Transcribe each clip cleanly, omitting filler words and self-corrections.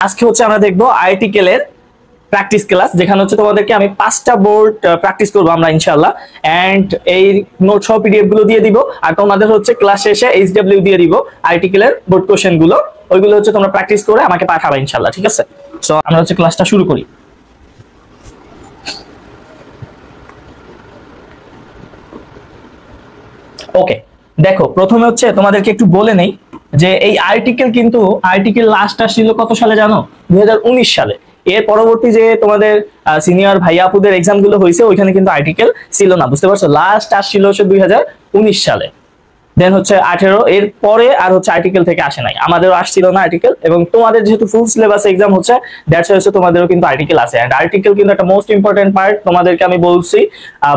আজকে হচ্ছে আমরা দেখবো আর্টিকেল এর প্র্যাকটিস ক্লাস, যেখানে হচ্ছে তোমাদেরকে আমি 5টা বোর্ড প্র্যাকটিস করবো আমরা ইনশাআল্লাহ। এন্ড এই নোট সহ পিডিএফ গুলো দিয়ে দিব, আর তোমাদের হচ্ছে ক্লাস শেষে এইচডব্লিউ দিয়ে দিব আর্টিকেল এর বোর্ড কোশ্চেন গুলো। ওইগুলো হচ্ছে তোমরা প্র্যাকটিস করে আমাকে পাঠাবে ইনশাআল্লাহ, ঠিক আছে? সো আমরা হচ্ছে ক্লাসটা শুরু করি। ওকে, দেখো প্রথমে হচ্ছে তোমাদেরকে একটু বলে নেই যে এই আর্টিকেল লাস্ট আসছিল কত সালে জানো? 2019 সালে। এর পরবর্তী যে তোমাদের সিনিয়র ভাইয়া আপুদের এক্সাম গুলো হয়েছে ওইখানে কিন্তু আর্টিকেল ছিল না, বুঝতে পারছো? লাস্ট আসছিল হচ্ছে 2019 সালে, দেন হচ্ছে 18, এর পরে আর হচ্ছে আর্টিকেল থেকে আসে নাই, আমাদেরও আসছিল না আর্টিকেল। এবং তোমাদের যেহেতু ফুল সিলেবাস এক্সাম হচ্ছে, দ্যাটস হচ্ছে তোমাদেরও কিন্তু আর্টিকেল আছে। এন্ড আর্টিকেল কিন্তু একটা মোস্ট ইম্পর্টেন্ট পার্ট, তোমাদেরকে আমি বলছি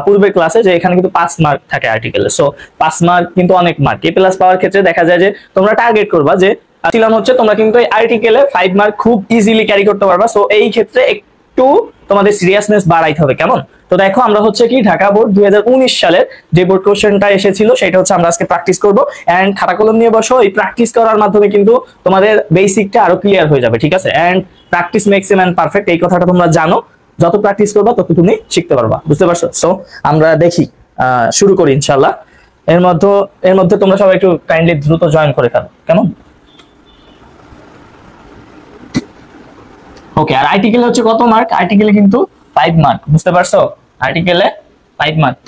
পূর্বের ক্লাসে যে এখানে কিন্তু 5 মার্ক থাকে আর্টিকেলে। সো 5 মার্ক কিন্তু অনেক মার্ক। এ প্লাস পাওয়ার ক্ষেত্রে দেখা যায় যে তোমরা টার্গেট করবা যে ছিলাম হচ্ছে তোমরা কিন্তু এই আর্টিকেলে 5 মার্ক খুব ইজিলি ক্যারি করতে পারবা। সো এই ক্ষেত্রে একটু তোমাদের সিরিয়াসনেস বাড়াইতে হবে, কেমন? তো দেখো আমরা হচ্ছে কি ঢাকা বোর্ড 2019 সালের যে বোর্ড কোশ্চেনটা এসেছিল সেটা হচ্ছে আমরা আজকে প্র্যাকটিস করব। এন্ড খাতা কলম নিয়ে বসো, এই প্র্যাকটিস করার মাধ্যমে কিন্তু তোমাদের বেসিকটা আরো ক্লিয়ার হয়ে যাবে, ঠিক আছে? And practice makes a man perfect, এই কথাটা তোমরা জানো। যত প্র্যাকটিস করবা তত তুমি শিখতে পারবা, বুঝতে পারছো? সো আমরা দেখি, শুরু করি ইনশাআল্লাহ। এর মধ্যে তোমরা সবাই একটু কাইন্ডলি দ্রুত জয়েন করে ফেলো, কেমন? ওকে, আর আর্টিকেল হচ্ছে কত মার্ক? আর্টিকেলে কিন্তু 5 মার্ক, বুঝতে পারছো? আর্টিকেলে 5 মার্ক।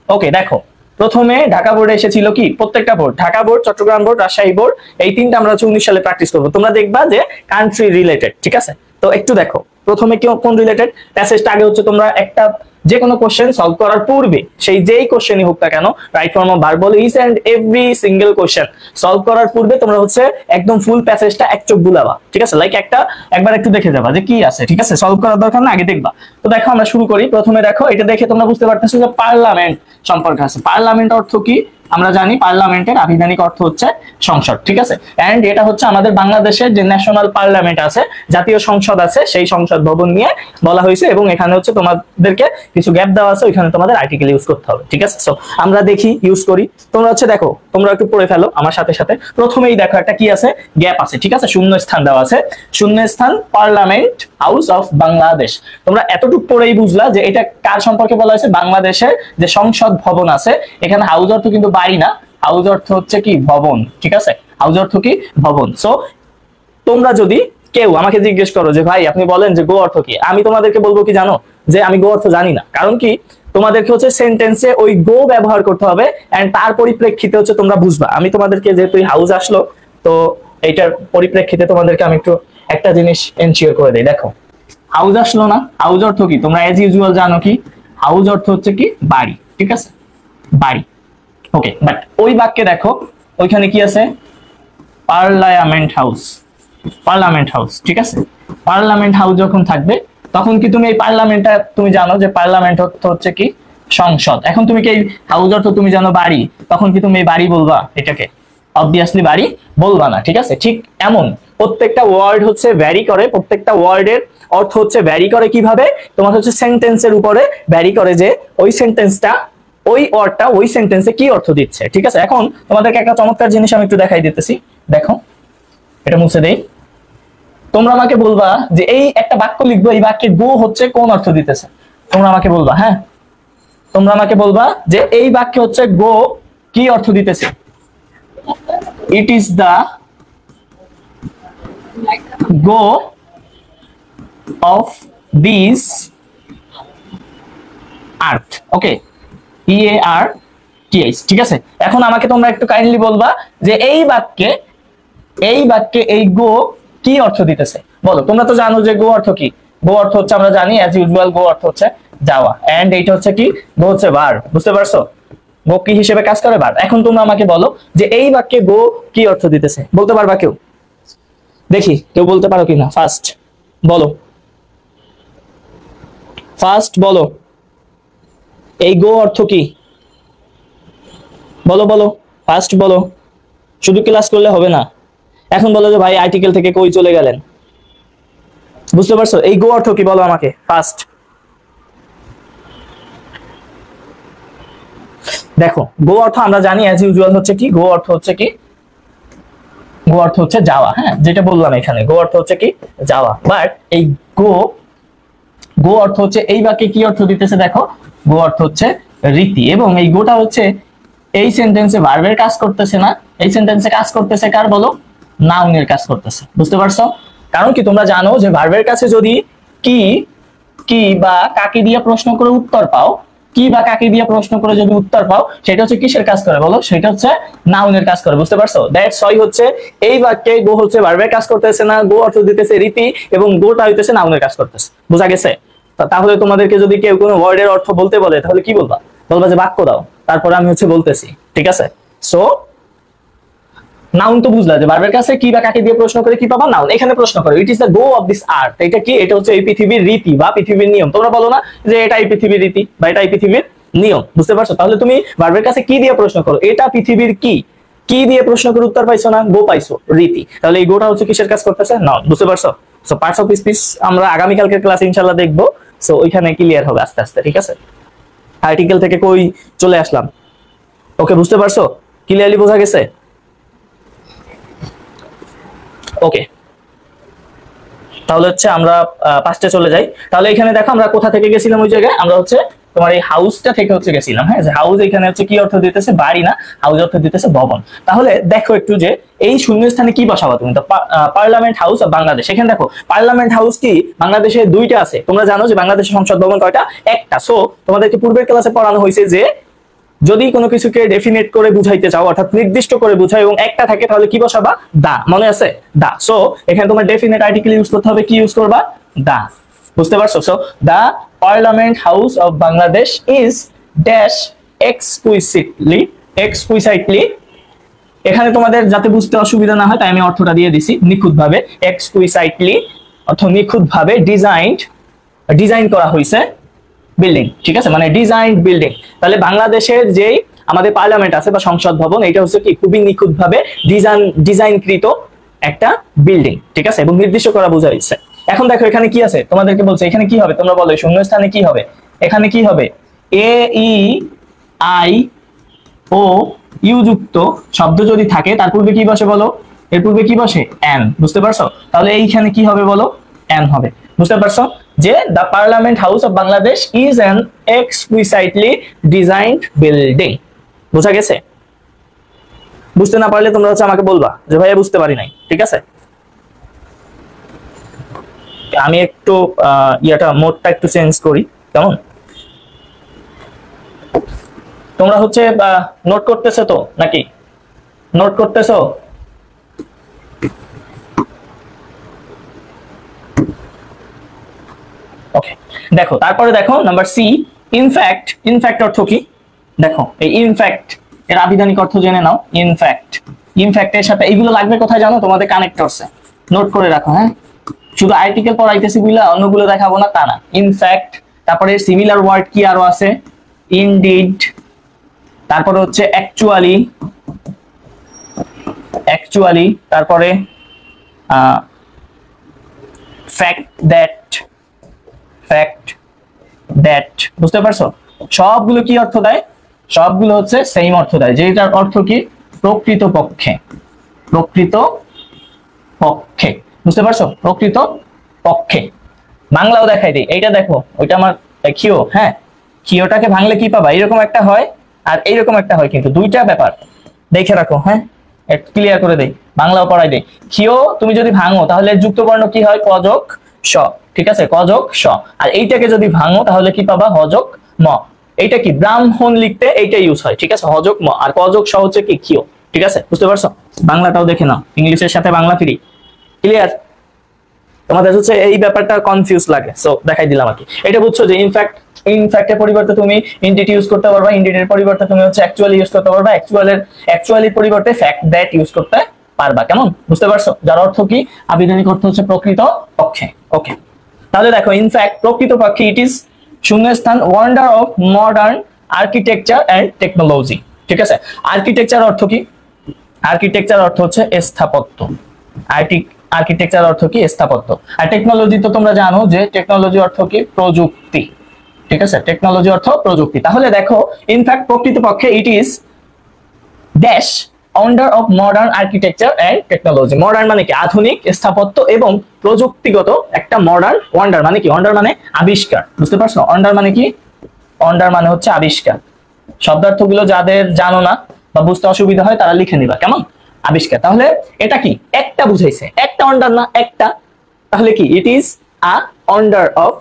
ওকে, দেখো প্রথমে ঢাকা বোর্ডে এসেছিল কি, প্রত্যেকটা board, Dhaka board, Chattogram board, Rajshahi board, এই তিনটা আমরা হচ্ছে 19 সালে প্র্যাকটিস করবো। তোমরা দেখবা যে কান্ট্রি রিলেটেড, ঠিক আছে? তো একটু দেখো প্রথমে কোন রিলেটেড প্যাসেজটা। আগে হচ্ছে তোমরা একটা যে কোনো কোশ্চেন সলভ করার পূর্বে, সেই যেই কোশ্চেনই হোক না কেন, রাইট ফর্ম অফ ভার্ব বলো, each and every single question solve করার পূর্বে তোমরা হচ্ছে একদম ফুল প্যাসেজটা এক চোখ বুলাবা, ঠিক আছে? লাইক একবার একটু দেখে যাবা যে কি আছে, ঠিক আছে? সলভ করার দরকার না, আগে দেখবা। তো দেখো আমরা শুরু করি। প্রথমে দেখো এটা দেখে তোমরা বুঝতে পারতেছো যে পার্লামেন্ট সম্পর্কে আছে। পার্লামেন্ট অর্থ কি আমরা জানি, পার্লামেন্টের আবিধানিক অর্থ হচ্ছে সংসদ, ঠিক আছে? এন্ড এটা হচ্ছে আমাদের বাংলাদেশের যে ন্যাশনাল পার্লামেন্ট আছে, জাতীয় সংসদ আছে, সেই সংসদ ভবন নিয়ে বলা হয়েছে। এবং এখানে হচ্ছে তোমাদেরকে কিছু গ্যাপ দেওয়া আছে, ওইখানে তোমাদের আর্টিকেল ইউজ করতে হবে, ঠিক আছে? সো আমরা দেখি, ইউজ করি। তোমরা হচ্ছে দেখো, তোমরা একটু পড়ে ফেলো আমার সাথে সাথে। প্রথমেই দেখো একটা কি আছে, গ্যাপ আছে, ঠিক আছে? শূন্য স্থান দেওয়া আছে, শূন্য স্থান, পার্লামেন্ট হাউস অফ বাংলাদেশ। তোমরা এতটুকু পড়েই বুঝলা যে এটা কার সম্পর্কে বলা হয়েছে, বাংলাদেশের যে সংসদ ভবন আছে। এখানে হাউস অর্থ কিন্তু বাড়ি না, হাউস অর্থ হচ্ছে কি ভবন, ঠিক আছে? হাউস অর্থ কি ভবন। সো তোমরা যদি কেউ আমাকে জিজ্ঞেস করো যে ভাই আপনি বলেন যে গো অর্থ কি, আমি তোমাদেরকে বলবো কি জানো, যে আমি গো অর্থ জানি না। কারণ কি, তোমাদেরকে হচ্ছে সেন্টেন্সে ওই গো ব্যবহার করতে হবে, এন্ড তার পরিপ্রেক্ষিতে হচ্ছে তোমরা বুঝবা। আমি তোমাদেরকে যেহেতু হাউস আসলো, তো এইটার পরিপ্রেক্ষিতে তোমাদেরকে আমি একটু একটা জিনিস এনশিওর করে দিই। দেখো হাউস আসলো না, হাউস অর্থ কি তোমরা এজ ইউজুয়াল জানো কি, হাউস অর্থ হচ্ছে কি বাড়ি, ঠিক আছে? বাড়ি। ওকে, বাট ওই বাক্যে দেখো ওইখানে কি আছে, পার্লামেন্ট হাউস, পার্লামেন্ট হাউস, ঠিক আছে? পার্লামেন্ট হাউস যখন থাকবে তখন কি তুমি এই পার্লামেন্টটা তুমি জানো যে পার্লামেন্ট অর্থ হচ্ছে কি সংসদ। এখন তুমি কি এই হাউস অর্থ তুমি জানো বাড়ি, তখন কি তুমি এই বাড়ি বলবা? এটাকে অবভিয়াসলি বাড়ি বলবা না, ঠিক আছে? ঠিক এমন প্রত্যেকটা ওয়ার্ড হচ্ছে ভ্যারি করে, প্রত্যেকটা ওয়ার্ডের অর্থ হচ্ছে ভ্যারি করে। কিভাবে? তোমার হচ্ছে সেন্টেন্সের উপরে ভ্যারি করে, যে ওই সেন্টেন্সটা, ওই ওয়ার্ডটা ওই সেন্টেন্সে কি অর্থ দিচ্ছে, ঠিক আছে? এখন তোমাদেরকে একটা চমৎকার জিনিস আমি একটু দেখাই দিতেছি। দেখো এটা মুছে দেই। তোমরা আমাকে বলবা যে এই একটা বাক্য লিখবো, এই বাক্যে গো হচ্ছে কোন অর্থ দিতেছে, তোমরা আমাকে বলবা। হ্যাঁ, তোমরা আমাকে বলবা যে এই বাক্যে হচ্ছে গো কি অর্থ দিতেছে। It is the go of this earth. Okay, EARTH, ঠিক আছে? এখন আমাকে তোমরা একটু কাইন্ডলি বলবা যে এই বাক্যে এই গো কি অর্থ দিতেছে, বলো। তোমরা তো জানো যে গো অর্থ কি, গো অর্থ হচ্ছে আমরা জানি অ্যাজ ইউজুয়াল, গো অর্থ হচ্ছে যাওয়া। এন্ড এইটা হচ্ছে কি, গো হচ্ছে ভার্ব, বুঝতে পারছো? গো কি হিসেবে কাজ করে? ভার্ব। এখন তোমরা আমাকে বলো যে এই বাক্যে গো কি অর্থ দিতেছে, বলতে পারবা কেউ? দেখি কেউ বলতে পারো কিনা, ফার্স্ট বলো, ফার্স্ট বলো, এই গো অর্থ কি? বলো বলো, ফার্স্ট বলো। শুধু ক্লাস করলে হবে না, এখন বলো যে ভাই আর্টিকেল থেকে কই চলে গেলেন। বুঝতে পারছো? এই গো অর্থ কি বলো আমাকে ফার্স্ট। দেখো গো অর্থ আমরা জানি অ্যাজ ইউজুয়াল হচ্ছে কি, গো অর্থ হচ্ছে কি গো অর্থ হচ্ছে যাওয়া, হ্যাঁ যেটা বললাম এখানে গো অর্থ হচ্ছে কি যাওয়া। বাট এই গো গো অর্থ হচ্ছে এই বাক্যে কি অর্থ দিতেছে দেখো, গো অর্থ হচ্ছে রীতি, এবং এই গোটা হচ্ছে এই সেন্টেন্সে ভার্বের কাজ করতেছে না, এই সেন্টেন্সে কাজ করতেছে কার বলো, নাউনের কাজ করতেছে। বুঝতে পারছো? কারণ কি তোমরা জানো যে ভার্বের কাছে যদি কি কি বা কাকে দিয়ে প্রশ্ন করে উত্তর পাও, কি বা কাকে দিয়ে প্রশ্ন করে যদি উত্তর পাও, সেটা হচ্ছে কিসের কাজ করে বলো, সেটা হচ্ছে নাউনের কাজ করে। বুঝতে পারছো? দ্যাটস ওয়াই হচ্ছে এই বাক্যে গো হচ্ছে ভার্বের কাজ করতেছে না, গো অর্থ দিতেছে রীতি, এবং গোটা হইতেছে নাউনের কাজ করতেছে। বুঝা গেছে? তাহলে তোমাদেরকে যদি কেউ কোনো ওয়ার্ডের অর্থ বলতে বলে তাহলে কি বলবা, বলবা যে বাক্য দাও, তারপরে আমি হচ্ছে বলতেছি। ঠিক আছে? সো নাউন তো বুঝলা যে ভার্বের কাছে কি বা কাকে দিয়ে প্রশ্ন করে কি পাবা, নাউন। এখানে প্রশ্ন করে it is the go of this আর্থ, এটা কি, এটা হচ্ছে এই পৃথিবীর রীতি বা পৃথিবীর নিয়ম। তোমরা বলো না যে এটা এই পৃথিবীর রীতি বা এটা এই পৃথিবীর নিয়ম। বুঝতে পারছো? তাহলে তুমি ভার্বের কাছে কি দিয়ে প্রশ্ন করো, এটা পৃথিবীর কি, কি দিয়ে প্রশ্ন করে উত্তর পাইছো না, গো পাইছো, রীতি। তাহলে এই গোটা হচ্ছে কিসের কাজ করতেছে, নাউন। বুঝতে পারছো? সো পার্টস অফ স্পিচ আমরা আগামী কালকের ক্লাসে ইনশাআল্লাহ দেখবো। সো ওইখানে ক্লিয়ার হবে আস্তে আস্তে। ঠিক আছে? আর্টিকেল থেকে কই চলে আসলাম। ওকে, বুঝতে পারছো? ক্লিয়ারলি বোঝা গেছে? ওকে, তাহলে হচ্ছে আমরা পাঁচটা চলে যাই। তাহলে এখানে দেখো আমরা কোথা থেকে গেছিলাম, ওই জায়গায় আমরা হচ্ছে তোমার এই হাউসটা থেকে হচ্ছে গেছিলাম। হ্যাঁ, যে হাউস এখানে হচ্ছে কি অর্থ দিতেছে, বাড়ি না, হাউস অর্থ দিতেছে ভবন। তাহলে দেখো একটু যে এই শূন্যস্থানে কি বসাবো তুমি, তো পার্লামেন্ট হাউস অফ বাংলাদেশ। এখানে দেখো পার্লামেন্ট হাউস কি বাংলাদেশে দুইটা আছে। তোমরা জানো যে বাংলাদেশের সংসদ ভবন কয়টা, একটা। সো তোমাদেরকে পূর্বের ক্লাসে পড়ানো হয়েছে যে যদি কোনো কিছুকে ডেফিনেট করে বুঝাইতে চাও, অর্থাৎ নির্দিষ্ট করে বুঝাই এবং একটা থাকে, তাহলে কি বসাবা, দা। মনে আছে? দা। সো এখানে তোমার ডেফিনেট আর্টিকেল ইউজ করতে হবে, কি ইউজ করবা, দা। বুঝতে পারছো? So the parliament house of Bangladesh is dash exquisitely. এখানে তোমাদের যাতে বুঝতে অসুবিধা না হয় তাই আমি অর্থটা দিয়ে দিছি, নিখুঁতভাবে। এক্সকুইসাইটলি অর্থ নিখুঁতভাবে, ডিজাইন করা হয়েছে বিল্ডিং। ঠিক আছে? মানে ডিজাইন বিল্ডিং। তাহলে বাংলাদেশের যেই আমাদের পার্লামেন্ট আছে বা সংসদ ভবন, এটা হচ্ছে কি খুবই নিখুঁতভাবে ডিজাইনকৃত একটা বিল্ডিং। ঠিক আছে? এবং নির্দিষ্ট করা বোঝাইছে। এখন দেখো এখানে কি আছে, তোমাদেরকে বলছে এখানে কি হবে, তোমরা বলো শূন্যস্থানে কি হবে, এখানে কি হবে, এ ই আই ও ইউ যুক্ত শব্দ যদি থাকে তার পূর্বে কি বসে বলো, এর পূর্বে কি বসে, এন। বুঝতে পারছো? তাহলে এইখানে কি হবে বলো, এন হবে। বুঝতে পারছো যে the parliament house of Bangladesh is an exquisitely designed building. বুঝা গেছে? বুঝতে না পারলে তোমরা হচ্ছে আমাকে বলবা যে ভাইয়া বুঝতে পারি নাই। ঠিক আছে? আমি একটু মোডটা একটু চেঞ্জ করি, কেমন? তোমরা হচ্ছে নোট করতেছো তো নাকি, নোট করতেছো? ওকে, দেখো তারপরে দেখো নাম্বার সি, ইনফ্যাক্ট। ইনফ্যাক্ট অর্থ কি দেখো, এই ইনফ্যাক্ট এর আবিধানিক অর্থ জেনে নাও। ইনফ্যাক্টের সাথে এইগুলো লাগবে কোথায় জানো, তোমাদের কানেক্টরসে। নোট করে রাখো। হ্যাঁ, শুধু আর্টিকেল পড়াইতেছি বুঝলা, অন্যগুলো দেখাবো না তা না। ইনফ্যাক্ট, তারপরে সিমিলার ওয়ার্ড কি আরো আছে, ইনডিড, তারপরে হচ্ছে অ্যাকচুয়ালি, তারপরে ফ্যাক্ট দ্যাট। বুঝতে পারছো? সবগুলো কি অর্থ দেয়, সবগুলো হচ্ছে সেম অর্থ দেয়, যেটার অর্থ কি, প্রকৃতপক্ষে। বুঝতে পারছো? প্রকৃতপক্ষে। বাংলাও দেখাই দিই, এইটা দেখো, ওইটা আমার খিও। হ্যাঁ, খিওটাকে ভাঙলে কি পাবা, এইরকম একটা হয় আর এইরকম একটা হয়, কিন্তু দুইটা ব্যাপার দেখে রাখো। হ্যাঁ, ক্লিয়ার করে দেই, বাংলাও পড়াই দেই। খিও তুমি যদি ভাঙো তাহলে যুক্ত বর্ণ কি হয়, কযোগ স। ঠিক আছে? কযোগ স। আর এইটাকে যদি ভাঙো তাহলে কি পাবা, হযোগ ম। এইটা কি ব্রাহ্মণ লিখতে এইটা ইউজ হয়। ঠিক আছে? হযোগ ম, আর কযোগ স হচ্ছে কি, খিও। ঠিক আছে? বুঝতে পারছো? বাংলাটাও দেখে নাও, ইংলিশের সাথে বাংলা ফ্রি। ক্লিয়ার? তোমাদের হচ্ছে এই ব্যাপারটা কনফিউজ লাগে, সো দেখাই দিলাম আর কি। এটা বুঝছো যে ইনফ্যাক্টের পরিবর্তে তুমি ইনডিড ইউজ করতে পারবা, ইনডিডের পরিবর্তে তুমি হচ্ছে অ্যাকচুয়ালি ইউজ করতে পারবা, অ্যাকচুয়ালির পরিবর্তে ফ্যাক্ট দ্যাট ইউজ করতে পারবা। কেমন? বুঝতে পারছো? যার অর্থ কি, আবিধানিক অর্থ হচ্ছে প্রকৃতপক্ষে। ওকে, তাহলে দেখো ইনফ্যাক্ট প্রকৃতপক্ষে ইট ইজ শূন্যস্থান wonder of modern architecture and technology. ঠিক আছে? আর্কিটেকচার অর্থ কি, আর্কিটেকচার অর্থ হচ্ছে স্থাপত্য। আর্কিটেকচার অর্থ কি, স্থাপত্য। আর টেকনোলজি তো তোমরা জানো যে টেকনোলজি অর্থ কি, প্রযুক্তি। ঠিক আছে? টেকনোলজি অর্থ প্রযুক্তি। তাহলে দেখো ইনফ্যাক্ট প্রকৃতপক্ষে it is dash founder of modern architecture and technology. Modern মানে কি? আধুনিক স্থাপত্য এবং প্রযুক্তিগত একটা মডার্ন। ওয়ান্ডার মানে কি? ওয়ান্ডার মানে আবিষ্কার, বুঝতে পারছো? ওয়ান্ডার মানে কি? ওয়ান্ডার মানে হচ্ছে আবিষ্কার। শব্দার্থগুলো যাদের জানো না বা বুঝতে অসুবিধা হয় তারা লিখে নিবা, কেমন? আবিষ্কার। তাহলে এটা কি? একটা বুঝাইছে, একটা ওয়ান্ডার না, একটা। তাহলে কি? It is a wonder of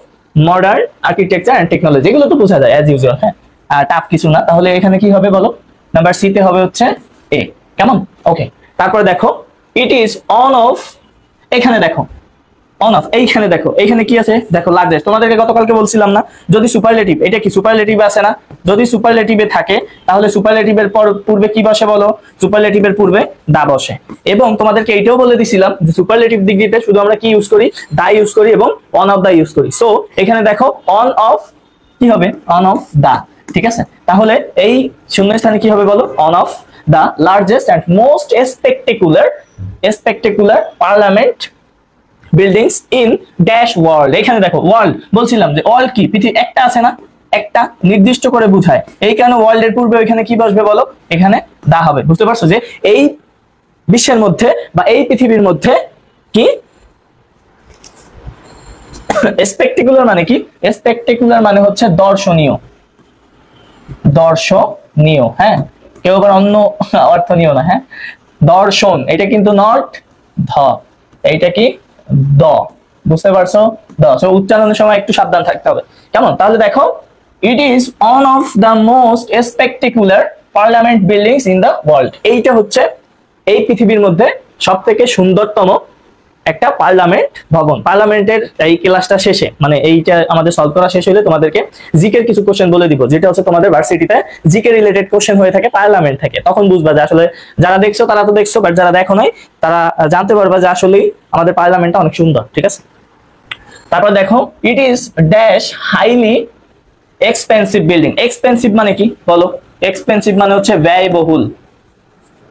modern architecture and technology. এগুলো তো বোঝা যায় অ্যাজ ইউজুয়াল, হ্যাঁ, টাফ কিছু না। তাহলে এখানে কি হবে বলো? নাম্বার সি তে হবে হচ্ছে এ, কেমন? ওকে, তারপরে দেখো ইট ইজ অন অফ। এখানে দেখো অন অফ, এইখানে দেখো, এইখানে কি আছে দেখো? লার্জেস্ট। তোমাদেরকে গতকালকে বলছিলাম না, যদি সুপারলেটিভ, এটা কি সুপারলেটিভ আছে না? যদি সুপারলেটিভে থাকে তাহলে সুপারলেটিভের পূর্বে কি বসে বলো? সুপারলেটিভের পূর্বে দা বসে। এবং তোমাদেরকে এইটাও বলে দিছিলাম যে সুপারলেটিভ ডিগ্রিতে শুধু আমরা কি ইউজ করি? দা ইউজ করি এবং অন অফ দা ইউজ করি। সো এখানে দেখো অন অফ কি হবে? অন অফ দা, ঠিক আছে? তাহলে এই শূন্যস্থানে কি হবে বলো? One of the largest and most spectacular parliament buildings in dash world. এখানে দেখো ওয়ার্ল্ড, বলছিলাম যে ওয়ার্ল্ড কি? পৃথিবী একটা আছে না, একটা নির্দিষ্ট করে বোঝায়। এই কারণে ওয়ার্ল্ড এর পূর্বে ওইখানে কি বসবে বলো? এখানে দা হবে। বুঝতে পারছো যে এই বিশ্বের মধ্যে বা এই পৃথিবীর মধ্যে কি স্পেকটেকুলার মানে কি? স্পেকটেকুলার মানে হচ্ছে দর্শনীয়, দর্শনীয়, হ্যাঁ, কেউ আবার অন্য অর্থ নিও না, হ্যাঁ। দর্শন, এটা কিন্তু নট ধ, এইটা কি? দ, বুঝতে পারছো? দ। সো উচ্চারণের সময় একটু সাবধান থাকতে হবে, কেমন? তাহলে দেখো it is one of the most spectacular parliament buildings in the world. এইটা হচ্ছে এই পৃথিবীর মধ্যে সবথেকে সুন্দরতম একটা পার্লামেন্ট ভবন। পার্লামেন্টের এই ক্লাসটা শেষে, মানে এইটা আমাদের সলভ করা শেষ হলে তোমাদেরকে জিকের কিছু কোশ্চেন বলে দিব, যেটা হচ্ছে তোমাদের ভার্সিটিতে জিকে রিলেটেড কোশ্চেন হয়ে থাকে পার্লামেন্ট থেকে। তখন বুঝবা যে আসলে যারা দেখছো তারা তো দেখছো, বাট যারা দেখো নাই তারা জানতে পারবা যে আসলেই আমাদের পার্লামেন্টটা অনেক সুন্দর, ঠিক আছে? তারপর দেখো it is dash highly expensive building. Expensive মানে কি বলো? এক্সপেন্সিভ মানে হচ্ছে ব্যয়বহুল,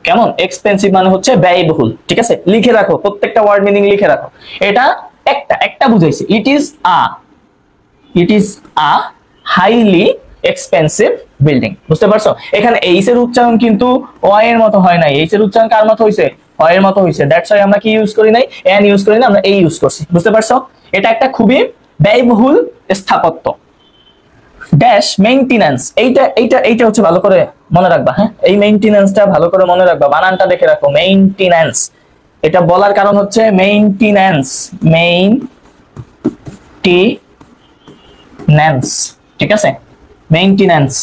কেমন? এক্সপেন্সিভ মানে হচ্ছে ব্যয়বহুল, ঠিক আছে? লিখে রাখো, প্রত্যেকটা ওয়ার্ড মিনিং লিখে রাখো। এটা একটা বুঝাইছে। ইট is a highly expensive building, বুঝতে পারছো? এখানে এইচ এর উচ্চারণ কিন্তু অ এর মতো হয় নাই। এইচ এর উচ্চারণ কার মতো হইছে? অ এর মতো হইছে। দ্যাটস ওয়াই আমরা কি ইউজ করি নাই? এন ইউজ করি না, আমরা এই ইউজ করছি, বুঝতে পারছো? এটা একটা খুবই ব্যয়বহুল স্থাপত্য। ড্যাশ মেইনটেনেন্স, এইটা হচ্ছে ভালো করে মনে রাখবা, হ্যাঁ। এই মেইনটেনেন্সটা ভালো করে মনে রাখবা, বানানটা দেখে রাখো, মেইনটেনেন্স। এটা বলার কারণ হচ্ছে মেইনটেনেন্স, ঠিক আছে? মেইনটেনেন্স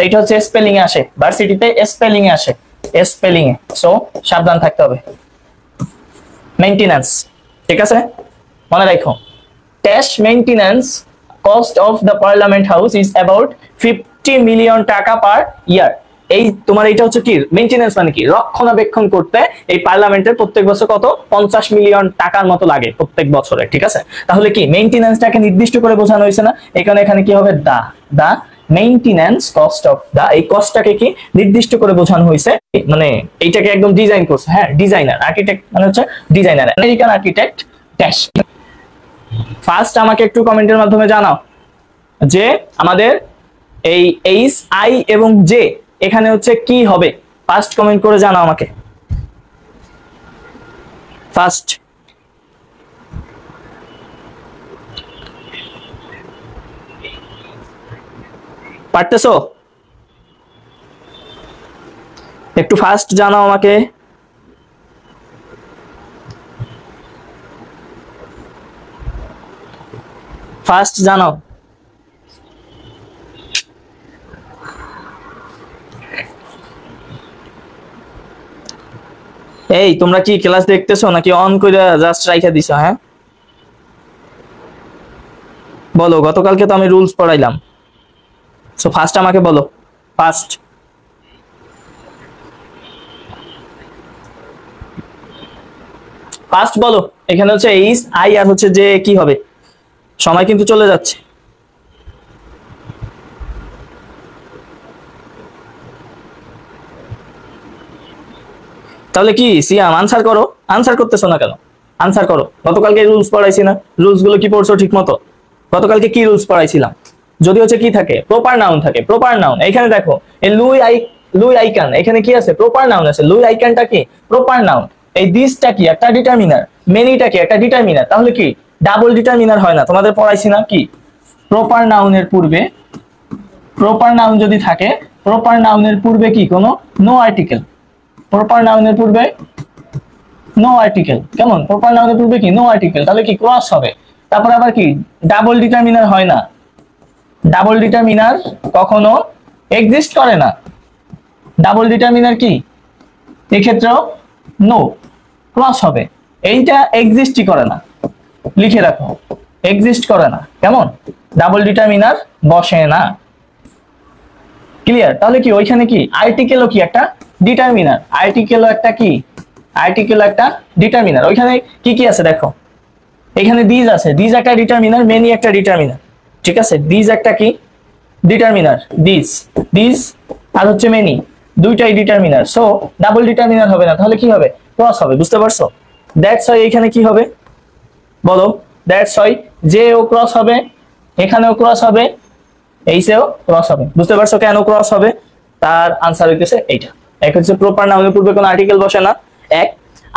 এইটা হচ্ছে স্পেলিং এ আসে, ভার্সিটিতে স্পেলিং এ আসে, স্পেলিং এ। সো সাবধান থাকতে হবে। মেইনটেনেন্স, ঠিক আছে? মনে রাখো dash maintenance cost of the parliament house is about 50 million টাকা পার ইয়ার। এই তোমার এটা হচ্ছে কি? মেইনটেনেন্স মানে কি? রক্ষণাবেক্ষণ করতে এই পার্লামেন্টের প্রত্যেক বছর কত? 50 মিলিয়ন টাকার মতো লাগে প্রত্যেক বছরে, ঠিক আছে? তাহলে কি মেইনটেনেন্সটাকে নির্দিষ্ট করে বোঝানো হয়েছে না? এখানে কি হবে? দা মেইনটেনেন্স কস্ট অফ দা। এই কস্টটাকে কি নির্দিষ্ট করে বোঝানো হয়েছে, মানে এইটাকে একদম ডিজাইন করছে, হ্যাঁ। ডিজাইনার, আর্কিটেক্ট মানে হচ্ছে designer, American architect dash. First আমাকে একটু কমেন্টের মাধ্যমে জানাও যে আমাদের এই এইচ, আই এবং জে এখানে হচ্ছে কি হবে? ফার্স্ট কমেন্ট করে জানাও আমাকে। ফার্স্ট পারতেছো? একটু ফার্স্ট জানাও আমাকে। ফার্স্ট জানাও। এই তোমরা কি ক্লাস দেখতেছো নাকি অন করে জাস্ট রাইখা দিছো? হ্যাঁ বলো, গতকালকে তো আমি রুলস পড়াইলাম। সো ফার্স্ট আমাকে বলো, ফার্স্ট বলো। এখানে হচ্ছে এইচ, আই আর হচ্ছে যে কি হবে? সময় কিন্তু চলে যাচ্ছে। তাহলে কি সিয়াম আনসার করো? আনসার করতেছো না কেন? আনসার করো। গতকালকে রুলস পড়াইছি না? রুলস গুলো কি পড়ছো ঠিক মতো? গতকালকে কি রুলস পড়াইছিলাম? যদি হচ্ছে কি থাকে? প্রপার নাউন থাকে, প্রপার নাউন। এখানে দেখো এই লুই, আই লুই আইকান, এখানে কি আছে? প্রপার নাউন আছে। লুই আইকানটা কি? Proper noun. এই দিসটা কি? একটা ডিটারমিনার। মেনিটা কি? একটা ডিটারমিনার। তাহলে কি ডাবল ডিটারমিনার হয় না? তোমাদের পড়াইছি না কি? প্রপার নাউনের পূর্বে, প্রপার নাউন যদি থাকে, প্রপার নাউনের পূর্বে কি কোনো নো আর্টিকেল। প্রপার নাউনের পূর্বে নো আর্টিকেল। কেমন? প্রপার নাউনের পূর্বে কি নো আর্টিকেল, তাহলে কি ক্রস হবে। তারপর আবার কি ডাবল ডিটারমিনার হয় না। ডাবল ডিটারমিনার কখনো এক্সিস্ট করে না। ডাবল ডিটারমিনার কি এক্ষেত্রেও নো, ক্রস হবে। এইটা এক্সিস্টই করে না, লিখে রাখো, এক্সিস্ট করে না। কেমন? ডাবল ডিটারমিনার বসে না। ক্লিয়ার? তাহলে কি ওইখানে কি আর্টিকেলও কি একটা ডিটারমিনার, আর্টিকেলও একটা কি, আর্টিকেলও একটা ডিটারমিনার। ওইখানে কি কি আছে দেখো, এখানে দিজ আছে, দিজ একটা ডিটারমিনার, মেনি একটা ডিটারমিনার। ঠিক আছে, দিজ একটা কি ডিটারমিনার, দিজ দিজ আর হচ্ছে মেনি, দুইটাই ডিটারমিনার। সো ডাবল ডিটারমিনার হবে না, তাহলে কি হবে? ক্রস হবে। বুঝতে পারছো? দ্যাটস হয় এখানে কি হবে বলো? দ্যাটস হয় যে ও ক্রস হবে, এখানেও ক্রস হবে, এইসেও ক্রস হবে। বুঝতে পারছো কেন ক্রস হবে? তার আনসার হইতেছে এইটা। এক হচ্ছে প্রপার নাউনের পূর্বে কোনো আর্টিকেল বসে না, এক।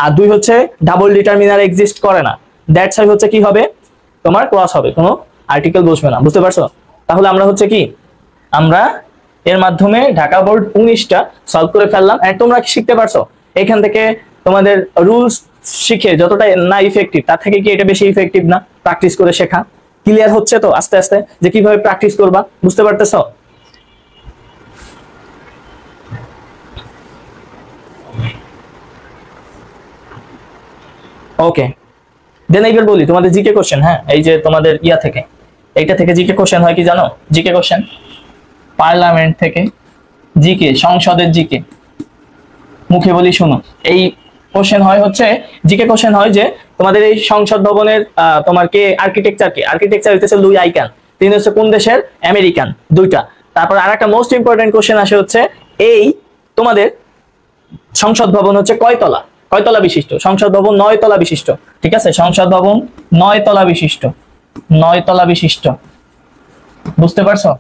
আর দুই হচ্ছে ডাবল ডিটারমিনার এক্সিস্ট করে না। দ্যাটস হয় হচ্ছে কি হবে তোমার? ক্রস হবে, কোনো আর্টিকেল বসবে না। বুঝতে পারছো? তাহলে আমরা হচ্ছে কি, আমরা এর মাধ্যমে ঢাকা বোর্ড 19টা সলভ করে ফেললাম। এন্ড তোমরা কি শিখতে পারছো? এখান থেকে তোমাদের রুলস শিখে যতটা না ইফেক্টিভ, তার থেকে কি এটা বেশি ইফেক্টিভ না? প্র্যাকটিস করে শেখা। ক্লিয়ার হচ্ছে তো আস্তে আস্তে যে কিভাবে প্র্যাকটিস করবা? বুঝতে পারতেছো? ওকে, দেন এইবার বলি তোমাদের জিকে কোশ্চেন। হ্যাঁ, এই যে তোমাদের ইয়া থেকে, এইটা থেকে জিকে কোশ্চেন হয় কি জানো? জিকে কোশ্চেন পার্লামেন্ট থেকে, জিকে সংসদের জিকে, মুখে বলি শোনো। এই কোশ্চেন হয় হচ্ছে জিকে কোশ্চেন হয় যে তোমাদের এই সংসদ ভবনের তোমার কে আর্কিটেকচার, কে আর্কিটেকচার হইতেছে লুই আইকান। তিনি হচ্ছে কোন দেশের? আমেরিকান। দুইটা। তারপর আরেকটা মোস্ট ইম্পর্টেন্ট কোশ্চেন আসে হচ্ছে এই তোমাদের সংসদ ভবন হচ্ছে কয়তলা, কয়তলা বিশিষ্ট? সংসদ ভবন 9 তলা বিশিষ্ট। ঠিক আছে, সংসদ ভবন 9 তলা বিশিষ্ট, 9 তলা বিশিষ্ট। বুঝতে পারছো?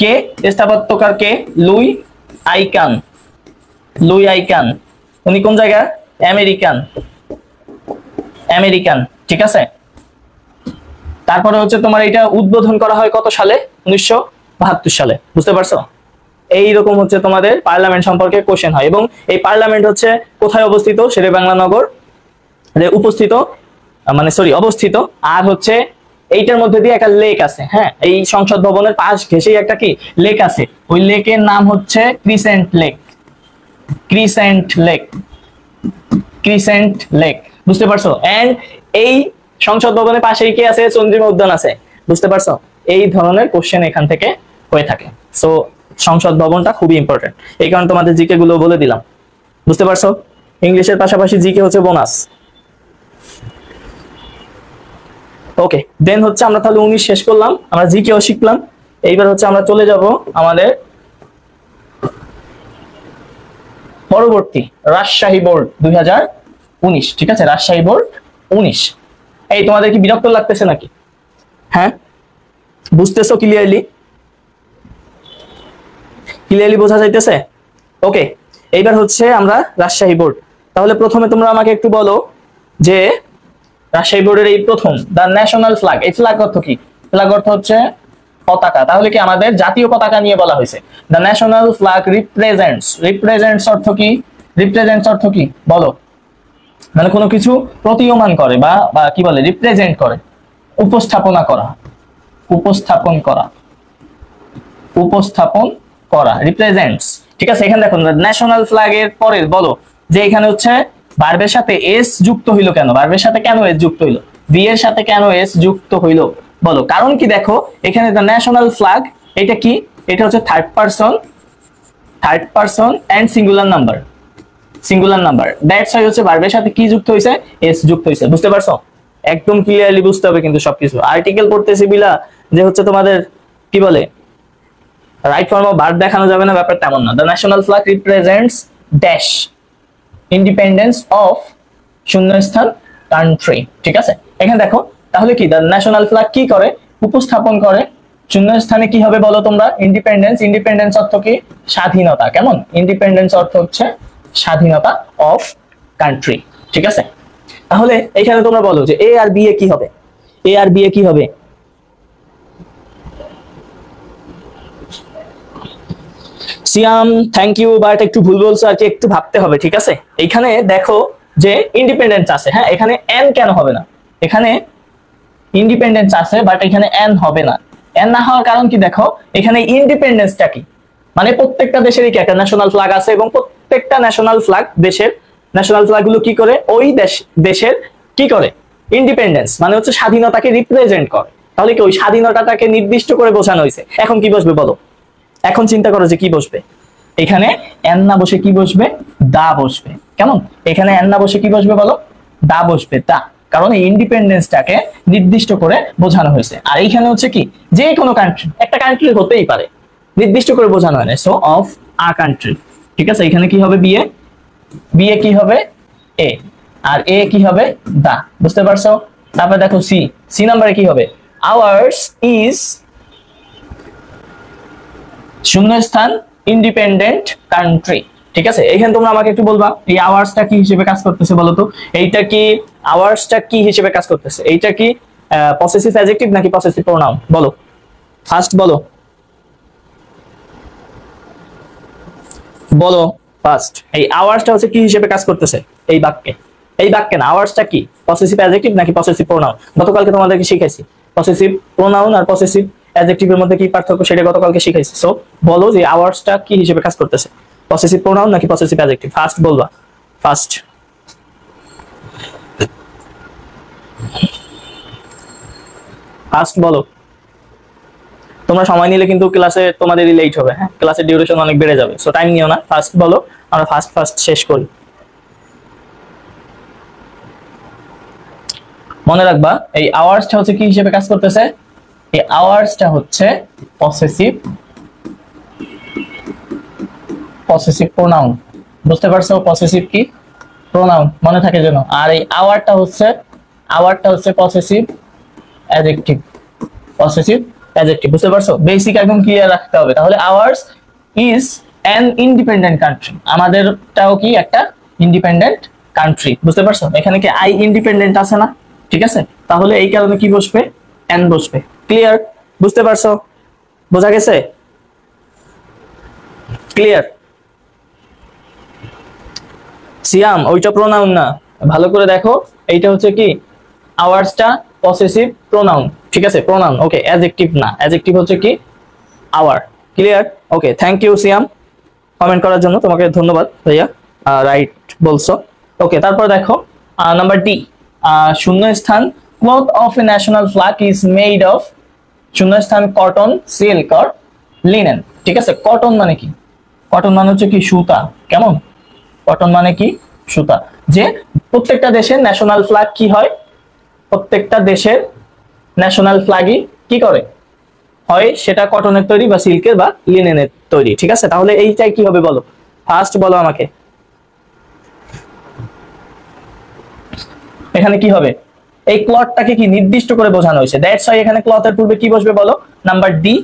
কে স্থাপত্যকার? কে? Louis I Kahn. লুই আইকান উনি কোন জায়গা? American, American. ঠিক আছে। তারপরে হচ্ছে তোমার এটা উদ্বোধন করা হয় কত সালে? 1972 সালে। বুঝতে পারছো? এইরকম হচ্ছে তোমাদের পার্লামেন্ট সম্পর্কে কোশ্চেন হয়। এবং এই পার্লামেন্ট হচ্ছে কোথায় অবস্থিত? শেরেবাংলা নগর উপস্থিত, মানে সরি অবস্থিত। আর হচ্ছে এইটার মধ্যে দিয়ে একটা লেক আছে। হ্যাঁ, এই সংসদ ভবনের পাশ ঘেঁষেই একটা কি লেক আছে। ওই লেকের নাম হচ্ছে crescent lake, crescent lake, crescent lake. বুঝতে পারছো? এন্ড এই সংসদ ভবনের পাশেই কি আছে? চন্দ্রিমা উদ্যান আছে। বুঝতে পারছো? এই ধরনের কোশ্চেন এখান থেকে হয়ে থাকে। সো সংসদ ভবনটা খুবই ইম্পর্টেন্ট, এই কারণে তোমাদের জিকে গুলো বলে দিলাম। বুঝতে পারছো? ইংলিশের পাশাপাশি জিকে হচ্ছে বোনাস। ওকে, দেন হচ্ছে আমরা তাহলে 19 শেষ করলাম, আমরা জিকেও শিখলাম। এইবার হচ্ছে আমরা চলে যাব আমাদের পরবর্তী রাজশাহী বোর্ড 2019। ঠিক আছে, রাজশাহী বোর্ড 19। এই তোমাদের কি বিরক্ত লাগতেছে নাকি? হ্যাঁ, বুঝতেছো ক্লিয়ারলি? ক্লিয়ারলি বোঝা যাইতেছে? ওকে, এইবার হচ্ছে আমরা রাজশাহী বোর্ড। তাহলে প্রথমে তোমরা আমাকে একটু বলো যে রাজশাহী বোর্ডের এই প্রথম দ্য ন্যাশনাল ফ্ল্যাগ, এই ফ্ল্যাগ অর্থ কি? ফ্ল্যাগ অর্থ হচ্ছে পতাকা। তাহলে কি আমাদের জাতীয় পতাকা নিয়ে বলা হয়েছে। The national flag represents, represents অর্থ কি? রিপ্রেজেন্টস অর্থ কি বলো? মানে কোনো কিছু প্রতীয়মান করে বা কি বলে, রিপ্রেজেন্ট করে, উপস্থাপনা করা, উপস্থাপন করা, উপস্থাপন করা, রিপ্রেজেন্টস। ঠিক আছে, এখানে দেখো ন্যাশনাল ফ্ল্যাগের পরে বলো যে এখানে হচ্ছে ভার্বের সাথে এস যুক্ত হইলো কেন? ভার্বের সাথে কেন এস যুক্ত হইলো? ভি এর সাথে কেন এস যুক্ত হইলো বলো? কারণ কি দেখো এখানে দ্য ন্যাশনাল ফ্ল্যাগ, এটা কি? এটা হচ্ছে third person and singular number, singular number. That's why হচ্ছে ভার্বের সাথে কি যুক্ত হইছে? এস যুক্ত হইছে। বুঝতে পারছো? একদম ক্লিয়ারলি বুঝতে হবে কিন্তু সবকিছু। আর্টিকেল পড়তেছি বিলা যে হচ্ছে তোমাদের কি বলে রাইট ফর্ম অফ ভার্ব দেখানো যাবে না, ব্যাপারটা তেমন না। The national flag represents dash independence of শূন্যস্থান কান্ট্রি। ঠিক আছে, এখানে দেখো তাহলে কি দ্য ন্যাশনাল ফ্ল্যাগ কি করে? উপস্থাপন করে শূন্যস্থানে কি হবে বলো তোমরা? ইন্ডিপেন্ডেন্স। ইন্ডিপেন্ডেন্স অর্থ কি? স্বাধীনতা। কেমন? ইন্ডিপেন্ডেন্স অর্থ হচ্ছে স্বাধীনতা অফ কান্ট্রি। ঠিক আছে, তাহলে এইখানে তোমরা বলো যে এ আর বি এ কি হবে? এ আর বি এ কি হবে? সিয়াম থ্যাংক ইউ, বাট একটু ভুল বলছো আর কি, একটু ভাবতে হবে। ঠিক আছে, এইখানে দেখো যে ইন্ডিপেন্ডেন্স আছে, হ্যাঁ এখানে এন কেন হবে না? এখানে ইন্ডিপেন্ডেন্স আছে বাট এখানে এন হবে না। এন না হওয়ার কারণ কি? দেখো এখানে ইন্ডিপেন্ডেন্সটা কি, মানে প্রত্যেকটা দেশেরই কি একটা ন্যাশনাল ফ্ল্যাগ আছে, এবং প্রত্যেকটা ন্যাশনাল ফ্ল্যাগ দেশের ন্যাশনাল ফ্ল্যাগ গুলো কি করে? ওই দেশের কি করে? ইন্ডিপেন্ডেন্স মানে হচ্ছে স্বাধীনতাকে রিপ্রেজেন্ট করে। তাহলে কি ওই স্বাধীনতাটাকে নির্দিষ্ট করে বোঝানো হয়েছে। এখন কি বসবে বলো? এখন চিন্তা করো যে কি বসবে। এখানে এন না বসে কি বসবে? দা বসবে। কেমন? এখানে এন না বসে কি বসবে বলো? দা বসবে, দা। কারণ এই ইন্ডিপেন্ডেন্সটাকে নির্দিষ্ট করে বোঝানো হয়েছে। আর এইখানে হচ্ছে কি, যে কোনো কান্ট্রি, একটা কান্ট্রি হতেই পারে, নির্দিষ্ট করে বোঝানো হয় না। So of a country. ঠিক আছে, এখানে কি হবে? বিএ। বিএ কি হবে? এ। আর এ কি হবে? দা। বুঝতে পারছো? তারপরে দেখো সি। সি নাম্বারে কি হবে? আওয়ার্স ইজ শূন্যস্থান ইন্ডিপেন্ডেন্ট কান্ট্রি। ঠিক আছে, এইখানে তোমরা আমাকে একটু বলবা এই আওয়ার্সটা কি হিসেবে কাজ করতেছে বলো তো? এইটা কি আওয়ার্সটা কি হিসেবে কাজ করতেছে? এইটা কি পসেসিভ অ্যাডজেক্টিভ নাকি পসেসিভ প্রোনাউন? বলো ফার্স্ট, বলো বলো ফার্স্ট। এই আওয়ার্সটা হচ্ছে কি হিসেবে কাজ করতেছে এই বাক্যে? এই বাক্যে না, আওয়ার্সটা কি পসেসিভ অ্যাডজেক্টিভ নাকি পসেসিভ প্রোনাউন? গতকালকে তোমাদেরকে শিখাইছি পসেসিভ প্রোনাউন আর পসেসিভ অ্যাডজেক্টিভের মধ্যে কি পার্থক্য, সেটা গতকালকে শিখাইছি। সো বলো যে আওয়ার্সটা কি হিসেবে কাজ করতেছে, পসেসিভ প্রোনাউন নাকি পসেসিভ অ্যাডজেক্টিভ? ফার্স্ট বলবা, ফার্স্ট ফার্স্ট বলো। তোমরা সময় নিলে কিন্তু ক্লাসে তোমাদেরই লেট হবে, হ্যাঁ ক্লাসের ডিউরেশন অনেক বেড়ে যাবে। সো টাইম নিও না, ফার্স্ট বলো, আমরা ফার্স্ট ফার্স্ট শেষ করি। মনে রাখবা এই আওয়ার্সটা হচ্ছে কি হিসেবে কাজ করতেছে? এই আওয়ার্সটা হচ্ছে পসেসিভ প্রোনাউন। বুঝতে পারছো? পসেসিভ কি প্রোনাউন, মনে থাকে যেন। আর এই আওয়ারটা হচ্ছে পসেসিভ অ্যাডজেক্টিভ। পসেসিভ অ্যাডজেক্টিভ, বুঝতে পারছো? বেসিক একদম ক্লিয়ার রাখতে হবে। তাহলে ours is an independent country, আমাদেরটাও কি একটা ইন্ডিপেন্ডেন্ট কান্ট্রি। বুঝতে পারছো? এখানে কি আই ইন্ডিপেন্ডেন্ট আছে না? ঠিক আছে, তাহলে এই কারণে কি বসবে? এন বসবে। ক্লিয়ার? বুঝতে পারছো? বোঝা গেছে? ক্লিয়ার? সিয়াম ওইটা প্রোনাউন না, ভালো করে দেখো। এইটা হচ্ছে কি আওয়ার্সটা পসেসিভ প্রোনাউন। ঠিক আছে, প্রোনাউন। ওকে, অ্যাডজেক্টিভ না, অ্যাডজেক্টিভ হচ্ছে কি our. Clear? Okay, thank you Siam comment করার জন্য, তোমাকে ধন্যবাদ ভাইয়া, রাইট বলছো। ওকে, তারপর দেখো নাম্বার ডি, শূন্যস্থান cloth of a national flag is made of শূন্যস্থান কটন, সিল্ক অর লিনেন। ঠিক আছে, কটন মানে কি? কটন মানে হচ্ছে কি সুতা। কেমন? কটন মানে কি সুতা। যে প্রত্যেকটা দেশের ন্যাশনাল ফ্ল্যাগ কি হয়? প্রত্যেকটা দেশের ন্যাশনাল ফ্ল্যাগই কি করে হয়, সেটা কটনের তৈরি বা সিল্কের বা লিনেনের তৈরি। ঠিক আছে, তাহলে এইটাই কি হবে বলো? ফার্স্ট বলো আমাকে, এখানে কি হবে? এই ক্লথটাকে কি নির্দিষ্ট করে বোঝানো হয়েছে। দ্যাটস হোয়াই এখানে ক্লথের পূর্বে কি বসবে বলো? Number D.